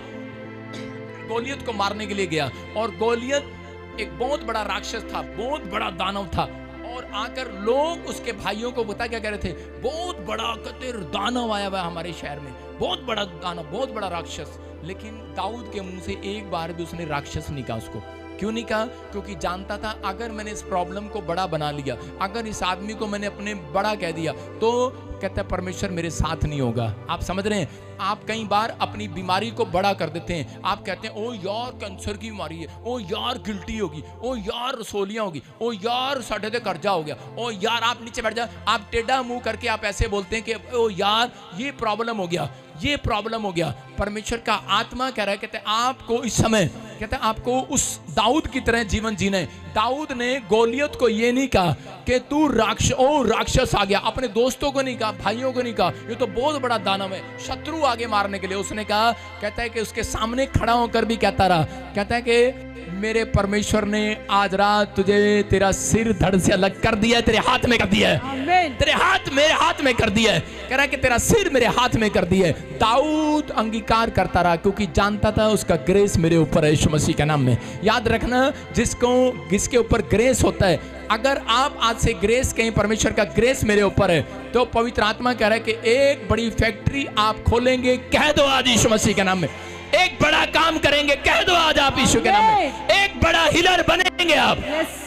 गोलियत को मारने के लिए गया, और गोलियत एक बहुत बड़ा राक्षस था, बहुत बड़ा दानव था, और आकर लोग उसके भाइयों को बता क्या कह रहे थे, बहुत बड़ा कतिर दानव आया हुआ है हमारे शहर में, बहुत बड़ा दानव, बहुत बड़ा राक्षस। लेकिन दाऊद के मुंह से एक बार भी उसने राक्षस नहीं कहा उसको। क्यों नहीं कहा? क्योंकि जानता था अगर मैंने इस प्रॉब्लम को बड़ा बना लिया, अगर इस आदमी को मैंने अपने बड़ा कह दिया, तो कहता है परमेश्वर मेरे साथ नहीं होगा। आप समझ रहे हैं? आप कई बार अपनी बीमारी को बड़ा कर देते हैं। आप कहते हैं ओ यार कैंसर की बीमारी है, ओ यार गिल्टी होगी, ओ यार रसोलियां होगी, ओ यार साढ़े से कर्जा हो गया, ओ यार आप नीचे बैठ जा, आप टेढ़ा मुंह करके आप ऐसे बोलते हैं कि ओ यार ये प्रॉब्लम हो गया, ये प्रॉब्लम हो गया। परमेश्वर का आत्मा कह रहा है, कहते हैं आपको इस समय, कहते हैं आपको उस दाऊद की तरह जीवन जीना है। दाऊद ने गोलियत को ये नहीं कहा कि तू राक्षस आ गया, अपने दोस्तों को नहीं कहा, भाइयों को नहीं कहा ये तो बहुत बड़ा दानव है, शत्रु आगे मारने के लिए उसने कहा। कहता है कि उसके सामने खड़ा होकर भी कहता रहा, कहता है कि मेरे परमेश्वर ने आज रात तुझे तेरा सिर धड़ से अलग कर दिया है, तेरे हाथ में कर दिया है, तेरे हाथ मेरे हाथ में कर दिया है। कह रहा है कि तेरा सिर मेरे हाथ में कर दिया है। दाऊद अंगीकार करता रहा क्योंकि जानता था उसका ग्रेस मेरे ऊपर है, यीशु मसीह के नाम में। याद रखना, जिसके ऊपर ग्रेस होता है, अगर आप आज से ग्रेस कहें परमेश्वर का ग्रेस मेरे ऊपर है, तो पवित्र आत्मा कह रहा है कि एक बड़ी फैक्ट्री आप खोलेंगे, कह दो आज यीशु मसीह के नाम में। एक बड़ा काम करेंगे, कह दो आज आप यीशु के नाम में। एक बड़ा हिलर बनेंगे आप,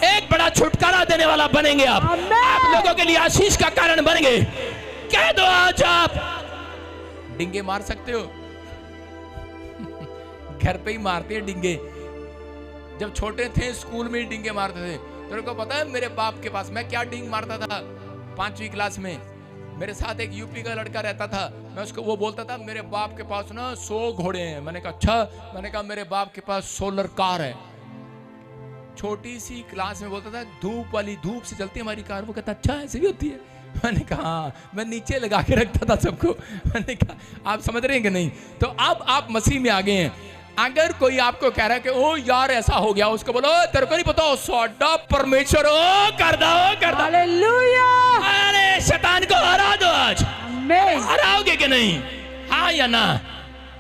एक बड़ा छुटकारा देने वाला बनेंगे आप लोगों के लिए आशीष का कारण बनेंगे, कह दो आज आप। डिंगे मार सकते हो, घर पे ही मारते हैं डिंगे। जब छोटे थे स्कूल में ही डिंगे मारते थे। तेरे को पता है मेरे बाप के पास मैं क्या डिंग मारता था 5वीं क्लास में? मेरे साथ एक यूपी का लड़का रहता था, मैं उसको वो बोलता था मेरे बाप के पास ना 100 घोड़े हैं। मैंने कहा अच्छा? मैंने कहा मेरे बाप के पास सोलर कार है। छोटी सी क्लास में बोलता था धूप से चलती है हमारी कार। वो कहता अच्छा ऐसे भी होती है? मैंने कहा हाँ। मैं नीचे लगा के रखता था सबको। मैंने कहा आप समझ रहे हैं कि नहीं? तो अब आप मसीह में आ गए हैं। अगर कोई आपको कह रहा है कि ओ यार ऐसा हो गया, उसको बोलो तेरे को नहीं पता साडा परमेश्वर ओ कर दो हालेलुया। अरे शैतान को हरा दो आज। हराओगे कि नहीं? हाँ या ना?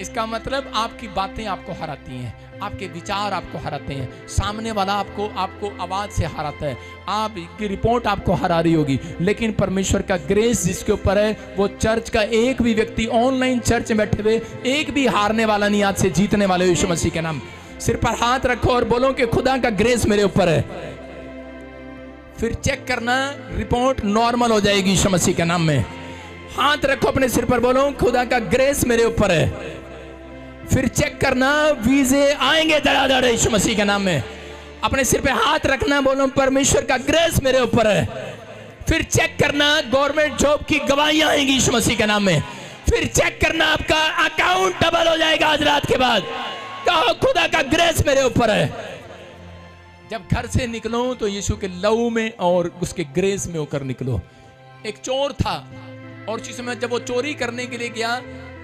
इसका मतलब आपकी बातें आपको हराती हैं, आपके विचार आपको हराते हैं, सामने वाला आपको आवाज से हराता है, आपकी रिपोर्ट आपको हरा रही होगी। लेकिन परमेश्वर का ग्रेस जिसके ऊपर है, वो चर्च का एक भी व्यक्ति, ऑनलाइन चर्च में बैठे हुए एक भी हारने वाला नहीं, आज से जीतने वाले यीशु मसीह के नाम। सिर पर हाथ रखो और बोलो कि खुदा का ग्रेस मेरे ऊपर है। फिर चेक करना, रिपोर्ट नॉर्मल हो जाएगी यीशु मसीह के नाम में। हाथ रखो अपने सिर पर, बोलो खुदा का ग्रेस मेरे ऊपर है। फिर चेक करना, वीजे आएंगे धड़ाधड़ यीशु मसीह के नाम में। अपने सिर पे हाथ रखना, बोलो परमेश्वर का ग्रेस मेरे ऊपर है। फिर चेक करना गवर्नमेंट जॉब की गवाहियां आएंगी यीशु मसीह के नाम में। फिर चेक करना आपका अकाउंट डबल हो जाएगा आज रात के बाद। कहो खुदा का ग्रेस मेरे ऊपर है। जब घर से निकलो तो यीशु के लहू में और उसके ग्रेस में होकर निकलो। एक चोर था और उसी समय जब वो चोरी करने के लिए गया,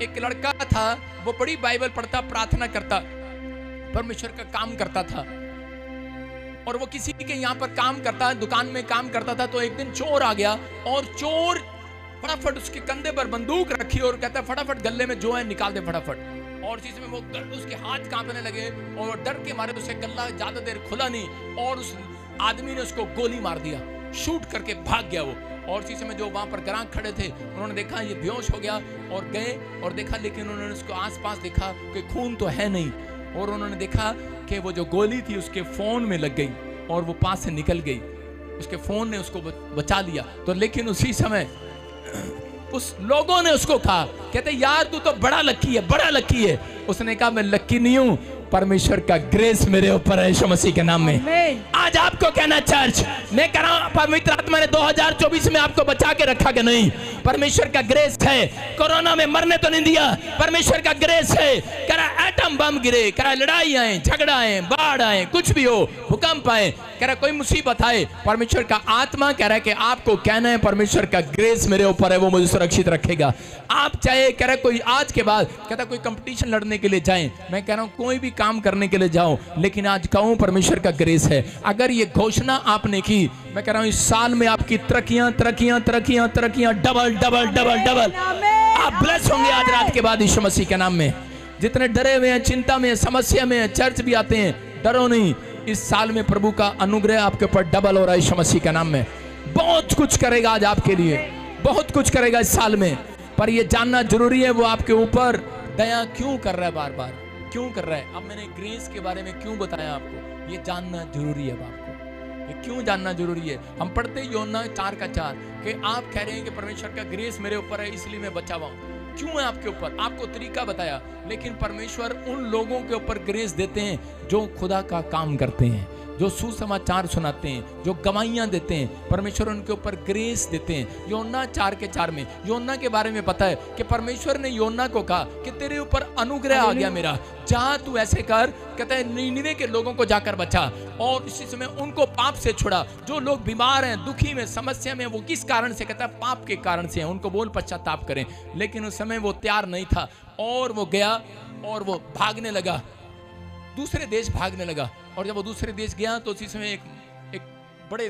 एक लड़का था, वो बड़ी बाइबल पढ़ता, प्रार्थना करता, परमेश्वर का काम करता था और वो किसी के यहाँ पर काम करता, दुकान में काम करता था। तो एक दिन चोर आ गया और चोर फटाफट उसके कंधे पर बंदूक रखी और कहता फटाफट गले में जो है निकाल दे फटाफट। और जिसमें वो उसके हाथ कांपने लगे और डर के मारे उसे गला ज्यादा देर खुला नहीं और उस आदमी ने उसको गोली मार दिया, शूट करके भाग गया वो। और इसी समय जो वहां पर ग्राहक खड़े थे उन्होंने देखा ये बेहोश हो गया और गए और देखा, लेकिन उन्होंने उसको आसपास देखा कि खून तो है नहीं और उन्होंने देखा कि वो जो गोली थी उसके फोन में लग गई और वो पास से निकल गई। उसके फोन ने उसको बचा लिया। तो लेकिन उसी समय उस लोगों ने उसको कहा, कहते यार तू तो बड़ा लकी है, बड़ा लकी है। उसने कहा मैं लकी नहीं हूं, परमेश्वर का ग्रेस मेरे ऊपर है यीशु मसीह के नाम में। आज आपको कहना चर्च, मैं कह रहा हूं पवित्र आत्मा ने 2024 में आपको बचा के रखा कि नहीं? परमेश्वर का ग्रेस है। कोरोना में मरने तो नहीं दिया, परमेश्वर का ग्रेस है। कह रहा एटम बम गिरे, कह रहा लड़ाई आए, झगड़ा आए, बाढ़ आए, कुछ भी हो, भूकंप आए, कह रहा कोई मुसीबत आए, परमेश्वर का आत्मा कह रहा है कि आपको कहना है परमेश्वर का ग्रेस मेरे ऊपर है, वो मुझे सुरक्षित रखेगा। आप चाहे कह रहा कोई आज के बाद कहता कोई कंपटीशन लड़ने के लिए जाएं, मैं कह रहा हूं कोई भी काम करने के लिए जाओ, लेकिन आज कहूं परमेश्वर का ग्रेस है। अगर ये घोषणा आपने की, मैं कह रहा हूं इस साल में आपकी तरक्कियां तरक्कियां तरक्कियां तरक्कियां डबल डबल डबल डबल आप ब्लेस होंगे आज रात के बाद यीशु मसीह के नाम में। जितने डरे हुए हैं, चिंता में, समस्या में, चर्च भी आते हैं, डरो नहीं। इस साल में प्रभु का अनुग्रह आपके ऊपर डबल हो रहा है यीशु मसीह के नाम में। बहुत कुछ करेगा आज आपके लिए, बहुत कुछ करेगा इस साल में। पर ये जानना जरूरी है वो आपके ऊपर दया क्यों कर रहा है, बार बार क्यों कर रहा है। अब मैंने ग्रेस के बारे में क्यों बताया आपको, ये जानना जरूरी है आपको। ये क्यों जानना जरूरी है? हम पढ़ते यूहन्ना 4:4 कि आप कह रहे हैं कि परमेश्वर का ग्रेस मेरे ऊपर है इसलिए मैं बचा हुआ हूं। क्यों है आपके ऊपर? आपको तरीका बताया। लेकिन परमेश्वर उन लोगों के ऊपर ग्रेस देते हैं जो खुदा का काम करते हैं, जो सुसमाचार सुनाते हैं, जो गवाहियां देते हैं, परमेश्वर उनके ऊपर ग्रेस देते हैं। यूहन्ना 4:4 में यूहन्ना के बारे में पता है कि परमेश्वर ने यूहन्ना को कहा कि तेरे ऊपर अनुग्रह आ गया मेरा, जा तू ऐसे कर, कहता है नीनिवे के लोगों को जाकर बचा और इसी समय उनको पाप से छुड़ा। जो लोग बीमार हैं, दुखी में, समस्या में, वो किस कारण से? कहता है पाप के कारण से हैं, उनको बोल पश्चाताप करें। लेकिन उस समय वो तैयार नहीं था और वो गया और वो भागने लगा, दूसरे देश भागने लगा। और जब वो दूसरे देश गया तो उसी समय एक बड़े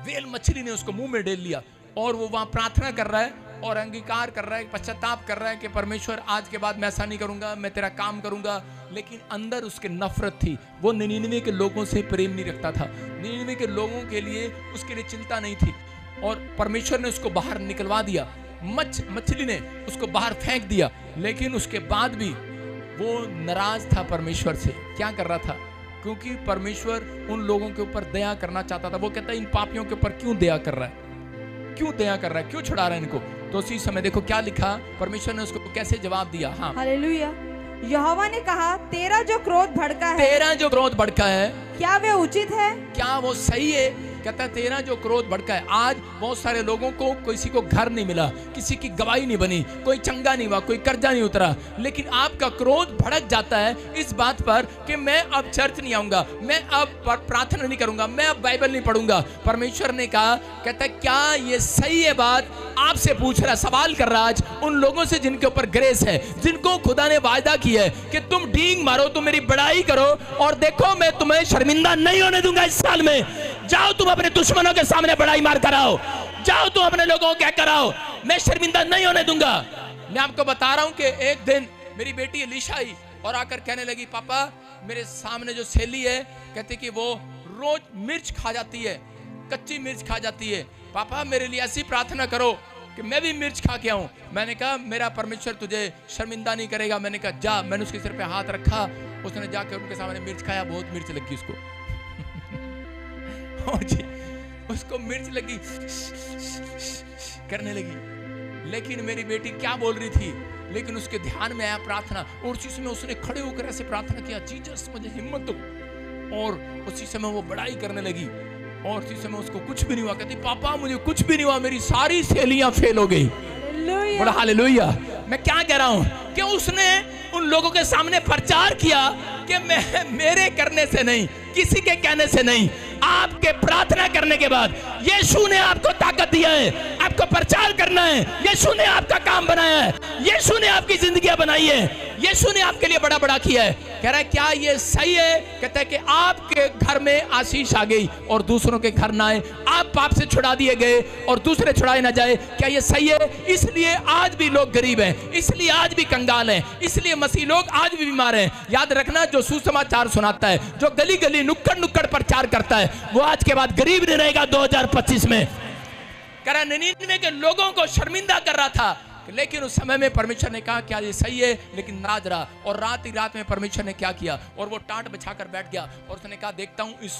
वेल मछली ने उसको मुंह में डेल लिया और वो वहां प्रार्थना कर रहा है और अंगीकार कर रहा है, पश्चाताप कर रहा है कि परमेश्वर आज के बाद मैं ऐसा नहीं करूंगा, मैं तेरा काम करूंगा। लेकिन अंदर उसके नफरत थी, वो निनिवे के लोगों से प्रेम नहीं रखता था, निनिवे के लोगों के लिए उसके लिए चिंता नहीं थी और परमेश्वर ने उसको बाहर निकलवा दिया। मछली ने उसको बाहर फेंक दिया, लेकिन उसके बाद भी वो नाराज था परमेश्वर से। क्या कर रहा था? क्योंकि परमेश्वर उन लोगों के ऊपर दया करना चाहता था। वो कहता है इन पापियों के ऊपर क्यों दया कर रहा है, क्यों दया कर रहा है, क्यों छुड़ा रहा है इनको? तो उसी समय देखो क्या लिखा, परमेश्वर ने उसको कैसे जवाब दिया। हाँ, हालेलुया। यहोवा ने कहा तेरा जो क्रोध भड़का है, तेरा जो क्रोध भड़का है, क्या वे उचित है? क्या वो सही है? कहता है तेरा जो क्रोध भड़का है। आज बहुत सारे लोगों को, किसी को घर नहीं मिला, किसी की गवाही नहीं बनी, कोई चंगा नहीं हुआ, कोई कर्जा नहीं उतरा, लेकिन आपका क्रोध भड़क जाता है इस बात पर कि मैं अब चर्च नहीं आऊंगा, मैं अब प्रार्थना नहीं करूंगा, मैं अब बाइबल नहीं पढ़ूंगा। परमेश्वर ने कहा, कहता है क्या ये सही है? बात आपसे पूछ रहा, सवाल कर रहा आज उन लोगों से जिनके ऊपर ग्रेस है, जिनको खुदा ने वायदा किया है कि तुम डींग मारो, तुम मेरी बड़ाई करो और देखो मैं तुम्हें शर्मिंदा नहीं होने दूंगा इस साल में। जाओ तुम अपने दुश्मनों के सामने बड़ाई मार कर आओ, जाओ तुम अपने लोगों को कह कर आओ, मैं शर्मिंदा नहीं होने दूंगा। मैं आपको बता रहा हूं कि एक दिन मेरी बेटी अलीशा आई और आकर कहने लगी, पापा मेरे सामने जो सहेली है, कहती कि वो रोज मिर्च खा जाती है, कच्ची मिर्च खा जाती है, पापा मेरे लिए ऐसी प्रार्थना करो कि मैं भी मिर्च खा के आऊं। मैंने कहा मेरा परमेश्वर तुझे शर्मिंदा नहीं करेगा। मैंने कहा जा। मैंने उसके सिर पे हाथ रखा, उसने जाकर उनके सामने मिर्च खाया, बहुत मिर्च लगी उसको जी, उसको मिर्च लगी, करने लगी। लेकिन मेरी बेटी क्या बोल रही थी, लेकिन उसके ध्यान में आया प्रार्थना और उसी समय उसने खड़े होकर ऐसे प्रार्थना किया, जीसस मुझे हिम्मत दो। और उसी समय वो बड़ाई करने लगी और इसी समय उसको कुछ भी नहीं हुआ। कहती पापा मुझे कुछ भी नहीं हुआ, मेरी सारी सहेलियां फेल हो गई। बोला हालेलुया। मैं क्या कह रहा हूं कि उसने उन लोगों के सामने प्रचार किया कि मैं मेरे करने से नहीं, किसी के कहने से नहीं, आपके प्रार्थना करने के बाद यीशु ने आपको ताकत दिया है, आपको प्रचार करना है। यीशु ने आपका काम बनाया है, यीशु ने आपकी जिंदगी बनाई है, यीशु ने आपके लिए बड़ा बड़ा किया है। कह रहा है क्या ये सही है? कहता है कि आपके घर में आशीष आ गई और दूसरों के घर ना आए, आप पाप से छुड़ा दिए गए और दूसरे छुड़ाए ना जाए, क्या ये सही है? इसलिए आज भी लोग गरीब हैं, इसलिए आज भी कंगाल हैं, इसलिए मसीह लोग आज भी बीमार हैं। याद रखना, जो सुसमाचार सुनाता है, जो गली गली नुक्कड़ नुक्कड़ प्रचार करता है, वो आज के बाद गरीब नहीं रहेगा 2025 में। कह रहा निनिवे के लोगों को शर्मिंदा कर रहा था, लेकिन उस समय में परमेश्वर ने कहा क्या ये सही है, लेकिन नाराज रहा। और रात ही रात में परमेश्वर ने क्या किया, और वो टाट बिछाकर बैठ गया और उसने कहा देखता हूं इस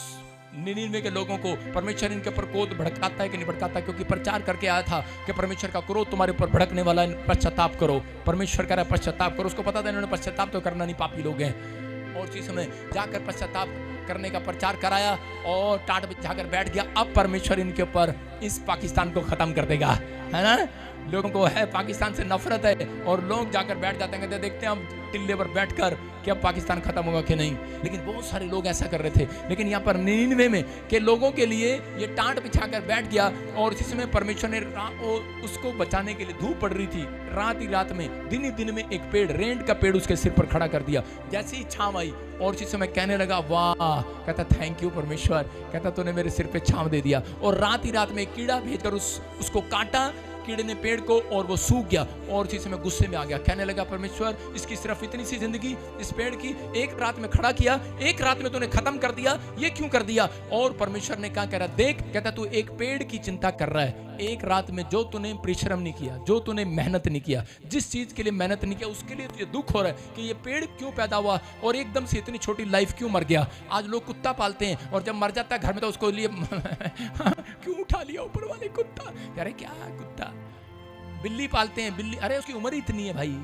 निनिवे के लोगों को परमेश्वर इनके ऊपर क्रोध भड़काता है कि नहीं भड़काता, क्योंकि प्रचार करके आया था कि परमेश्वर का क्रोध तुम्हारे ऊपर भड़कने वाला है, पश्चाताप करो। परमेश्वर कह रहा है पश्चाताप करो। उसको पता था इन्होंने पश्चाताप तो करना नहीं, पापी लोग हैं। और उसी समय जाकर पश्चाताप करने का प्रचार कराया और टाट बिछाकर बैठ गया। अब परमेश्वर इनके ऊपर इस पाकिस्तान को खत्म कर देगा, है ना। लोगों को है पाकिस्तान से नफरत है और लोग जाकर बैठ जाते हैं, कहते देखते हैं हम टिल्ले पर बैठकर कि अब पाकिस्तान खत्म होगा कि नहीं। लेकिन बहुत सारे लोग ऐसा कर रहे थे। लेकिन यहाँ पर निनिवे में के लोगों के लिए ये टाट बिछाकर बैठ गया और इसी समय परमेश्वर ने उसको बचाने के लिए, धूप पड़ रही थी, रात ही रात में, दिन ही दिन में एक पेड़, रेंट का पेड़ उसके सिर पर खड़ा कर दिया। जैसे ही छांव आई और इसी समय कहने लगा वाह, कहता थैंक यू परमेश्वर, कहता तूने मेरे सिर पे छांव दे दिया। और रात ही रात में कीड़ा भेजकर उसको काटा, कीड़े ने पेड़ को, और वो सूख गया। और इसी समय गुस्से में आ गया, कहने लगा परमेश्वर इसकी सिर्फ इतनी सी जिंदगी, इस पेड़ की एक रात में खड़ा किया, एक रात में तूने खत्म कर दिया, ये क्यों कर दिया? और परमेश्वर ने कहा, कह रहा देख, कहता तू एक पेड़ की चिंता कर रहा है, एक रात में जो तूने परिश्रम नहीं किया, जो तूने मेहनत नहीं किया, जिस चीज के लिए मेहनत नहीं किया, उसके लिए तुझे दुख हो रहा है कि ये पेड़ क्यों पैदा हुआ और एकदम से इतनी छोटी लाइफ क्यों मर गया। आज लोग कुत्ता पालते हैं और जब मर जाता है घर में तो उसको लिए क्यों उठा लिया ऊपर वाले कुत्ता, अरे क्या कुत्ता। बिल्ली पालते हैं, बिल्ली, अरे उसकी उम्र ही इतनी है भाई।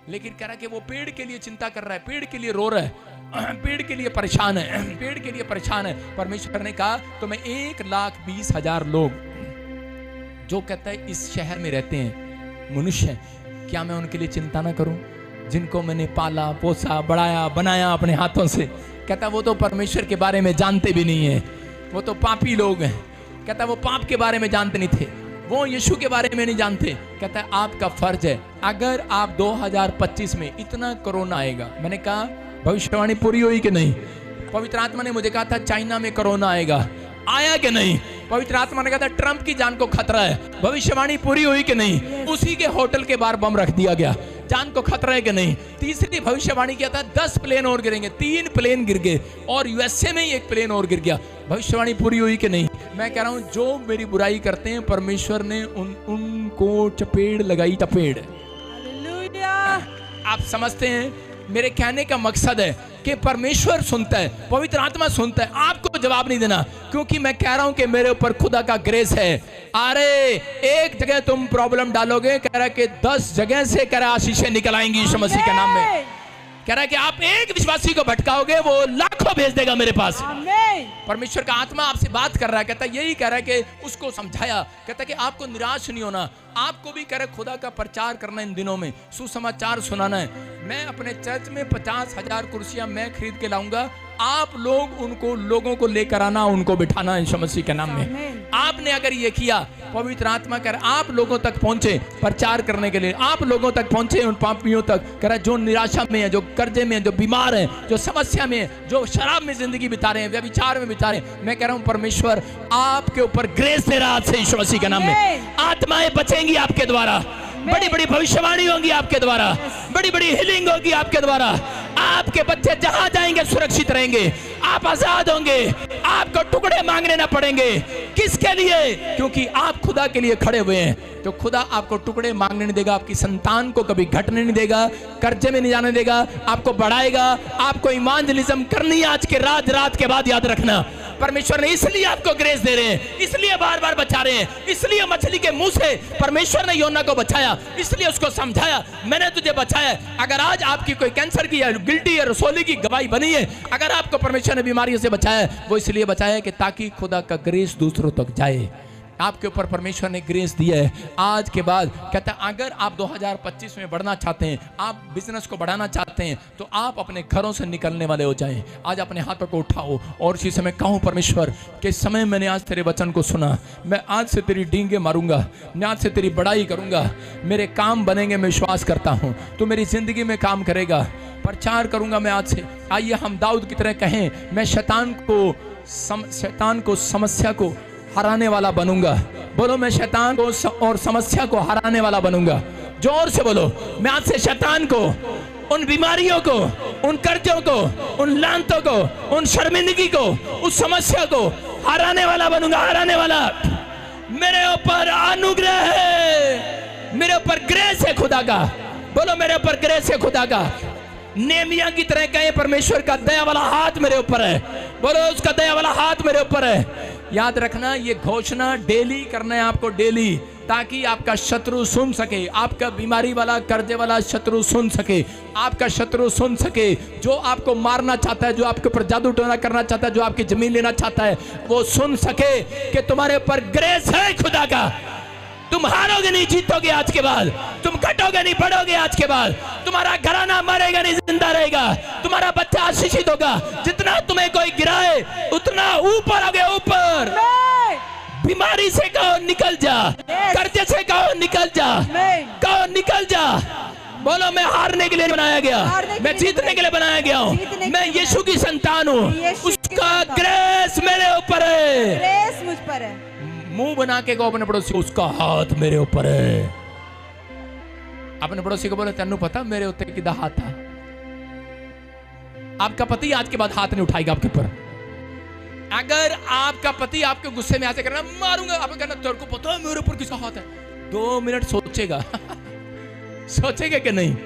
लेकिन कह रहा है कि वो पेड़ के लिए चिंता कर रहा है, पेड़ के लिए रो रहा है, पेड़ के लिए परेशान है, पेड़ के लिए परेशान है। परमेश्वर ने कहा तो मैं 1,20,000 लोग जो कहता है इस शहर में रहते हैं मनुष्य, क्या मैं उनके लिए चिंता ना करूं, जिनको मैंने पाला पोसा बढ़ाया बनाया अपने हाथों से। कहता वो तो परमेश्वर के बारे में जानते भी नहीं है, वो तो पापी लोग हैं। कहता वो पाप के बारे में जानते नहीं थे, वो यीशु के बारे में नहीं जानते। कहता है आपका फर्ज है, अगर आप 2025 में इतना कोरोना आएगा, मैंने कहा भविष्यवाणी पूरी हुई कि नहीं? पवित्र आत्मा ने मुझे कहा था चाइना में कोरोना आएगा, आया कि नहीं? पवित्र आत्मा ने कहा था ट्रंप की जान को खतरा है, भविष्यवाणी पूरी हुई कि नहीं? उसी के होटल के बाहर बम रख दिया गया, जान को खतरा है कि नहीं? तीसरी भविष्यवाणी किया था 10 प्लेन और गिरेंगे, 3 प्लेन गिर गए और यूएसए में ही 1 प्लेन और गिर गया। भविष्यवाणी पूरी हुई कि नहीं? मैं कह रहा हूं जो मेरी बुराई करते हैं परमेश्वर ने उनको चपेड़ लगाई, चपेड़। आप समझते हैं मेरे कहने का मकसद है कि परमेश्वर सुनता है, पवित्र आत्मा सुनता है, आपको जवाब नहीं देना, क्योंकि मैं कह रहा हूं कि मेरे ऊपर खुदा का ग्रेस है। अरे एक जगह तुम प्रॉब्लम डालोगे, कह रहा है कि 10 जगह से कह रहा आशीषें निकल आएंगी यीशु मसीह के नाम में। कह रहा है कि आप एक विश्वासी को भटकाओगे वो लाखों भेज देगा मेरे पास। परमेश्वर का आत्मा आपसे बात कर रहा है, कहता है यही कह रहा है कि उसको समझाया, कहता है कि आपको निराश नहीं होना, आपको भी कह रहा है खुदा का प्रचार करना, इन दिनों में सुसमाचार सुनाना है। मैं अपने चर्च में 50,000 कुर्सियां मैं खरीद के लाऊंगा, आप लोग उनको लोगों को लेकर आना, उनको बिठाना यीशु मसीह के नाम में। आपने अगर ये किया, पवित्र आत्मा कर आप लोगों तक पहुंचे प्रचार करने के लिए, आप लोगों तक पहुंचे उन पापियों तक, कह रहा जो निराशा में है, जो कर्जे में है, जो बीमार है, जो समस्या में है, जो शराब में जिंदगी बिता रहे हैं, व्यभिचार में बिता रहे हैं, मैं कह रहा हूं परमेश्वर आपके ऊपर ग्रेस दे रहा है यीशु मसीह के नाम में। आत्माएं बचेंगी आपके द्वारा, बड़ी बड़ी भविष्यवाणी होंगी आपके द्वारा, बड़ी बड़ी हीलिंग होगी आपके द्वारा। आपके बच्चे जहां जाएंगे सुरक्षित रहेंगे, आप आजाद होंगे, आपको टुकड़े मांगने ना पड़ेंगे। किसके लिए? क्योंकि आप खुदा के लिए खड़े हुए हैं। तो खुदा आपको टुकड़े मांगने नहीं देगा, आपकी संतान को कभी घटने नहीं देगा, कर्जे में नहीं जाने देगा, आपको बढ़ाएगा। आपको इवांजेलिज्म करनी है आज के रात के बाद, याद रखना परमेश्वर ने इसलिए आपको ग्रेस दे रहे हैं, इसलिए बार बार बचा रहे हैं, इसलिए मछली के मुंह से परमेश्वर ने योना को बचाया, इसलिए उसको समझाया मैंने तुझे बचाया। अगर आज आपकी कोई कैंसर की या गिल्टी या रसोली की गवाही बनी है, अगर आपको परमेश्वर ने बीमारियों से बचाया है, वो इसलिए बचाया है कि ताकि खुदा का ग्रेस दूसरों तक जाए। आपके ऊपर परमेश्वर ने ग्रेस दिया है। आज के बाद कहता है अगर आप 2025 में बढ़ना चाहते हैं, आप बिजनेस को बढ़ाना चाहते हैं, तो आप अपने घरों से निकलने वाले हो जाएं। आज अपने हाथों को उठाओ और इसी समय कहूँ परमेश्वर के समय मैंने आज तेरे वचन को सुना, मैं आज से तेरी डींगे मारूंगा, मैं आज से तेरी बड़ाई करूंगा, मेरे काम बनेंगे, मैं विश्वास करता हूँ तो मेरी जिंदगी में काम करेगा, प्रचार करूंगा मैं आज से। आइए हम दाऊद की तरह कहें, मैं शैतान को समस्या को हराने वाला बनूंगा। बोलो मैं शैतान को और समस्या को हराने वाला बनूंगा। जोर से बोलो, मैं आज से शैतान को, उन बीमारियों को, उन कर्जों को, उन लानतों को, उन शर्मिंदगी को, उस समस्या को हराने वाला बनूंगा। हराने वाला। मेरे ऊपर अनुग्रह है, मेरे ऊपर ग्रेस है खुदा का। बोलो मेरे ऊपर ग्रेस है खुदा का। नेमिया की तरह कहें, परमेश्वर का दया वाला हाथ मेरे ऊपर है। बोलो उसका दया वाला हाथ मेरे ऊपर है। याद रखना, ये घोषणा डेली करना है आपको, डेली, ताकि आपका शत्रु सुन सके, आपका बीमारी वाला, कर्जे वाला शत्रु सुन सके, आपका शत्रु सुन सके, जो आपको मारना चाहता है, जो आपके ऊपर जादू टोना करना चाहता है, जो आपकी जमीन लेना चाहता है, वो सुन सके कि तुम्हारे ऊपर ग्रेस है खुदा का। तुम हारोगे नहीं, जीतोगे आज के बाद। तुम घटोगे नहीं, बढ़ोगे आज के बाद। तुम्हारा घराना मरेगा नहीं, जिंदा रहेगा। तुम्हारा बच्चा आशीषित होगा। जितना तुम्हें कोई गिराए उतना ऊपर आगे, ऊपर। बीमारी से कहो निकल जा, कर्जे से कहो निकल जा, कहो निकल जा। बोलो मैं हारने के लिए बनाया गया, मैं जीतने के लिए बनाया गया हूँ, मैं यीशु की संतान हूँ, उसका ग्रेस मेरे ऊपर है, ग्रेस मुझ पर है। मुंह बना के कहो अपने पड़ोसी, उसका हाथ मेरे ऊपर है। अपने पड़ोसी को बोलो, तेनू पता मेरे उत्ते किदा हाथ था। आपका पति आज के बाद हाथ नहीं उठाएगा आपके ऊपर। अगर आपका पति आपके गुस्से में ऐसे करना, मारूंगा, आप कहना तेरे को पता है मेरे ऊपर किसका हाथ है, 2 मिनट सोचेगा सोचेगा कि नहीं।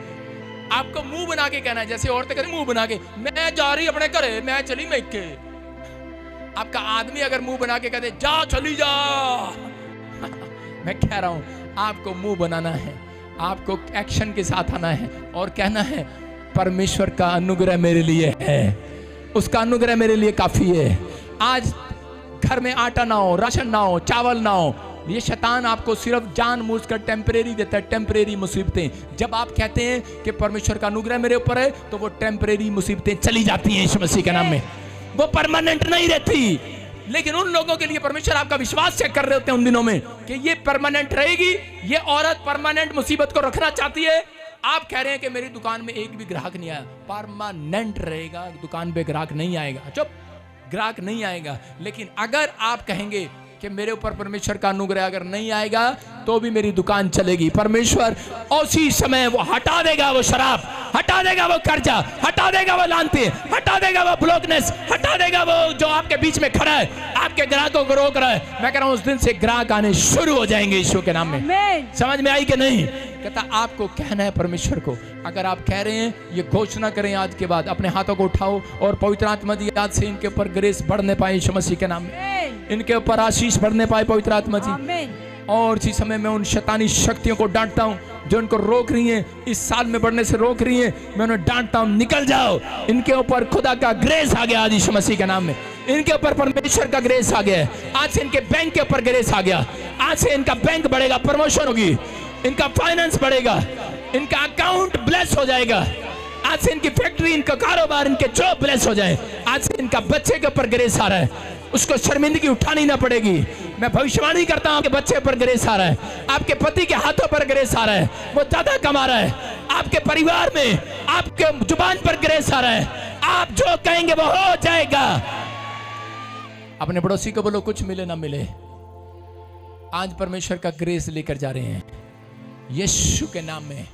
आपको मुंह बना के कहना है, जैसे औरतें कहती मुंह बना के, मैं जा रही अपने घरे, मैं चली मैके। आपका आदमी अगर मुंह बना के कहते जा चली जा मैं कह रहा हूं आपको मुंह बनाना है, आपको एक्शन के साथ आना है और कहना है परमेश्वर का अनुग्रह मेरे लिए है, उसका अनुग्रह मेरे लिए काफी है। आज घर में आटा ना हो, राशन ना हो, चावल ना हो, ये शैतान आपको सिर्फ जानबूझ कर टेम्परेरी देता है, टेम्परेरी मुसीबतें। जब आप कहते हैं कि परमेश्वर का अनुग्रह मेरे ऊपर है, तो वो टेम्परेरी मुसीबतें चली जाती हैं यीशु मसीह के नाम में, वो परमानेंट नहीं रहती। लेकिन उन लोगों के लिए परमेश्वर आपका विश्वास चेक कर रहे होते हैं उन दिनों में कि ये परमानेंट रहेगी, ये औरत परमानेंट मुसीबत को रखना चाहती है। आप कह रहे हैं कि मेरी दुकान में एक भी ग्राहक नहीं आया, परमानेंट रहेगा, दुकान पे ग्राहक नहीं आएगा, चुप, ग्राहक नहीं आएगा। लेकिन अगर आप कहेंगे कि मेरे ऊपर परमेश्वर का अनुग्रह अगर नहीं आएगा तो भी मेरी दुकान चलेगी, परमेश्वर उसी समय वो हटा देगा, वो शराब हटा देगा, वो कर्जा हटा देगा, वो लानते हटा देगा, वो ब्लॉकनेस हटा देगा, वो जो आपके बीच में खड़ा है, आपके ग्राहकों को रोक रहा है। मैं कह रहा हूं उस दिन से ग्राहक आने शुरू हो जाएंगे यीशु के नाम में। समझ में आई कि नहीं? कहता आपको कहना है परमेश्वर को। अगर आप कह रहे हैं ये घोषणा करें आज के बाद, अपने हाथों को उठाओ और पवित्र आत्मा जी आज से इनके ऊपर ग्रेस बढ़ने पाए यीशु मसीह के नाम में, इनके ऊपर आशीष बढ़ने पाए पवित्र आत्मा जी। और इसी समय मैं उन शैतानी शक्तियों को डांटता हूं जो इनको रोक रही हैं, इस साल में बढ़ने से रोक रही हैं, मैं उन्हें डांटता हूं, निकल जाओ। इनके ऊपर खुदा का ग्रेस आ गया आज यीशु मसीह के नाम में, इनके ऊपर परमेश्वर का ग्रेस आ गया। आज से इनके बैंक के ऊपर ग्रेस आ गया, आज से इनका बैंक बढ़ेगा, प्रमोशन होगी, इनका फाइनेंस बढ़ेगा, इनका अकाउंट ब्लेस हो जाएगा, आज से इनकी फैक्ट्री, इनका कारोबार, इनके जॉब ब्लेस हो जाए। आज से इनका बच्चे के ऊपर ग्रेस आ रहा है, उसको शर्मिंदगी उठानी ना पड़ेगी। मैं भविष्यवाणी करता हूं आपके बच्चे पर ग्रेस आ रहा है, आपके पति के हाथों पर ग्रेस आ रहा है, वो ज्यादा कमा रहा है, आपके परिवार में आपके जुबान पर ग्रेस आ रहा है, आप जो कहेंगे वो हो जाएगा। अपने पड़ोसी को बोलो कुछ मिले ना मिले, आज परमेश्वर का ग्रेस लेकर जा रहे हैं यीशु के नाम में।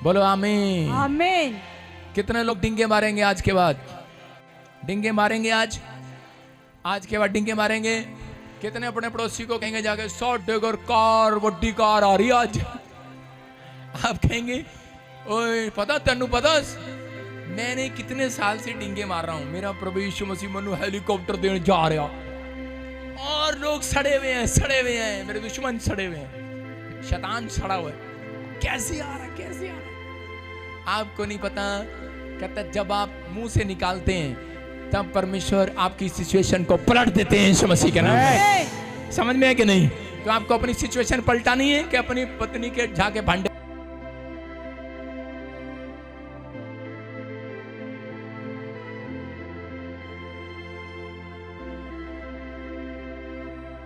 बोलो आमीन आमीन। कितने लोग डिंगे मारेंगे आज के बाद? डिंगे मारेंगे आज के बाद डिंगे मारेंगे। कितने अपने पड़ोसी को कहेंगे जाके 100 डेगर कार, वड्डी कार आ रही आज? आप कहेंगे ओए पता तेनू पता मैंने कितने साल से डिंगे मार रहा हूं, मेरा प्रभु यीशु मसीह मनु हेलीकॉप्टर देने जा रहा, और लोग सड़े हुए हैं, मेरे दुश्मन सड़े हुए हैं, शैतान सड़ा हुआ है, कैसे आ रहा, कैसे आ रहा। आपको नहीं पता, कहता जब आप मुंह से निकालते हैं तब परमेश्वर आपकी सिचुएशन को पलट देते हैं यीशु मसीह के नाम में। समझ में है कि नहीं? तो आपको अपनी सिचुएशन पलटानी है कि अपनी पत्नी के जाके भांडे